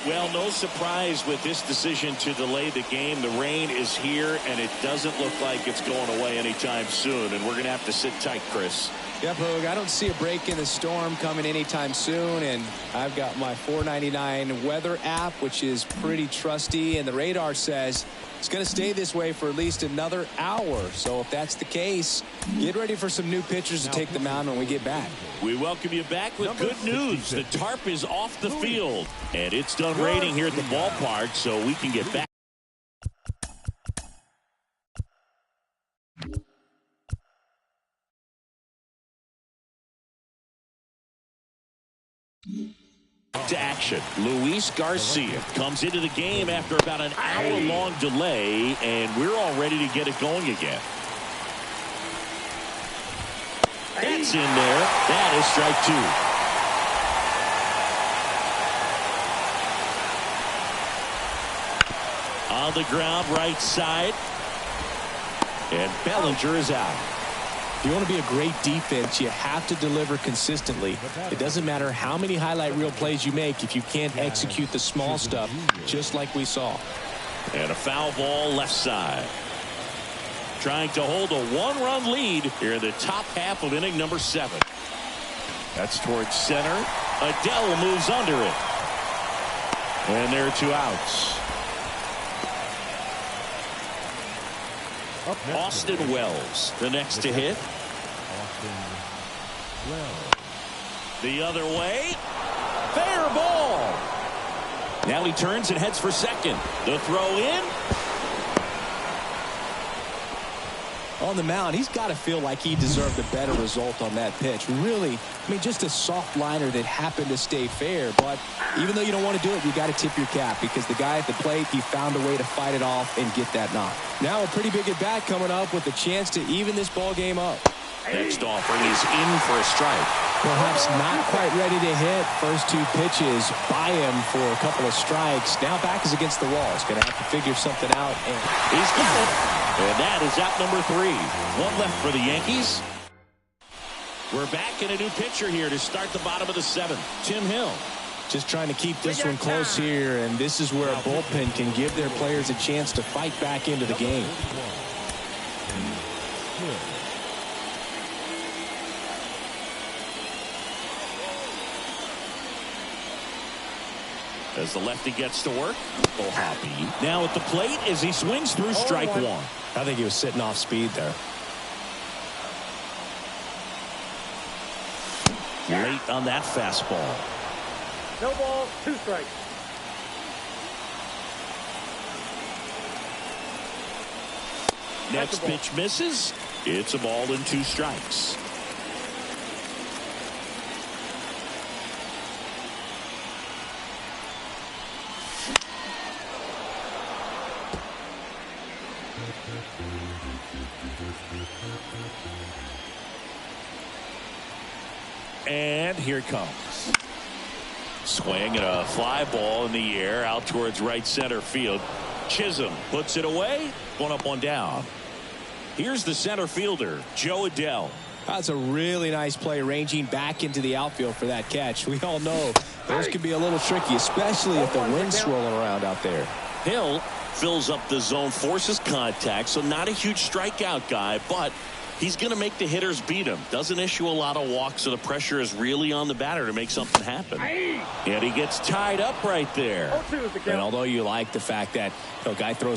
Well, no surprise with this decision to delay the game. The rain is here, and it doesn't look like it's going away anytime soon. And we're going to have to sit tight, Chris. Yep, Hoog, I don't see a break in the storm coming anytime soon, and I've got my $4.99 weather app, which is pretty trusty, and the radar says it's going to stay this way for at least another hour. So if that's the case, get ready for some new pitchers to take the mound when we get back. We welcome you back with good news. The tarp is off the field, and it's done raining here at the ballpark, so we can get back. To action. Luis Garcia comes into the game after about an hour-long delay, and we're all ready to get it going again. That's in there. That is strike 2. On the ground, right side. And Bellinger is out. If you want to be a great defense, you have to deliver consistently. It doesn't matter how many highlight reel plays you make if you can't execute the small stuff, just like we saw. And a foul ball left side. Trying to hold a 1-run lead here in the top half of inning number 7. That's towards center. Adele moves under it. And there are 2 outs. Austin Wells, the next to hit. The other way. Fair ball. Now he turns and heads for second. The throw in. on the mound, he's got to feel like he deserved a better result on that pitch. Really, I mean, just a soft liner that happened to stay fair. But even though you don't want to do it, you got to tip your cap because the guy at the plate, he found a way to fight it off and get that knock. Now a pretty big at bat coming up with a chance to even this ball game up. Next offering is in for a strike. Perhaps not quite ready to hit. First two pitches by him for a couple of strikes. Now back is against the wall. He's going to have to figure something out. And he's got it. And that is out number 3. One left for the Yankees. We're back in a new pitcher here to start the bottom of the 7th. Tim Hill. Just trying to keep this one close here. And this is where a bullpen can give their players a chance to fight back into the game. As the lefty gets to work, Hoppy now at the plate as he swings through strike 1. I think he was sitting off speed there. Late on that fastball. No balls, 2 strikes. Next pitch misses. It's a ball and 2 strikes. And here it comes. Swing and a fly ball in the air out towards right center field. Chisholm puts it away. 1 up, 1 down. Here's the center fielder, Joe Adell. That's a really nice play, ranging back into the outfield for that catch. We all know those can be a little tricky, especially if the wind's swirling around out there. Hill fills up the zone, forces contact, so not a huge strikeout guy, but he's going to make the hitters beat him. Doesn't issue a lot of walks, so the pressure is really on the batter to make something happen. And he gets tied up right there. Oh, 2 is the count. And although you like the fact that a guy throws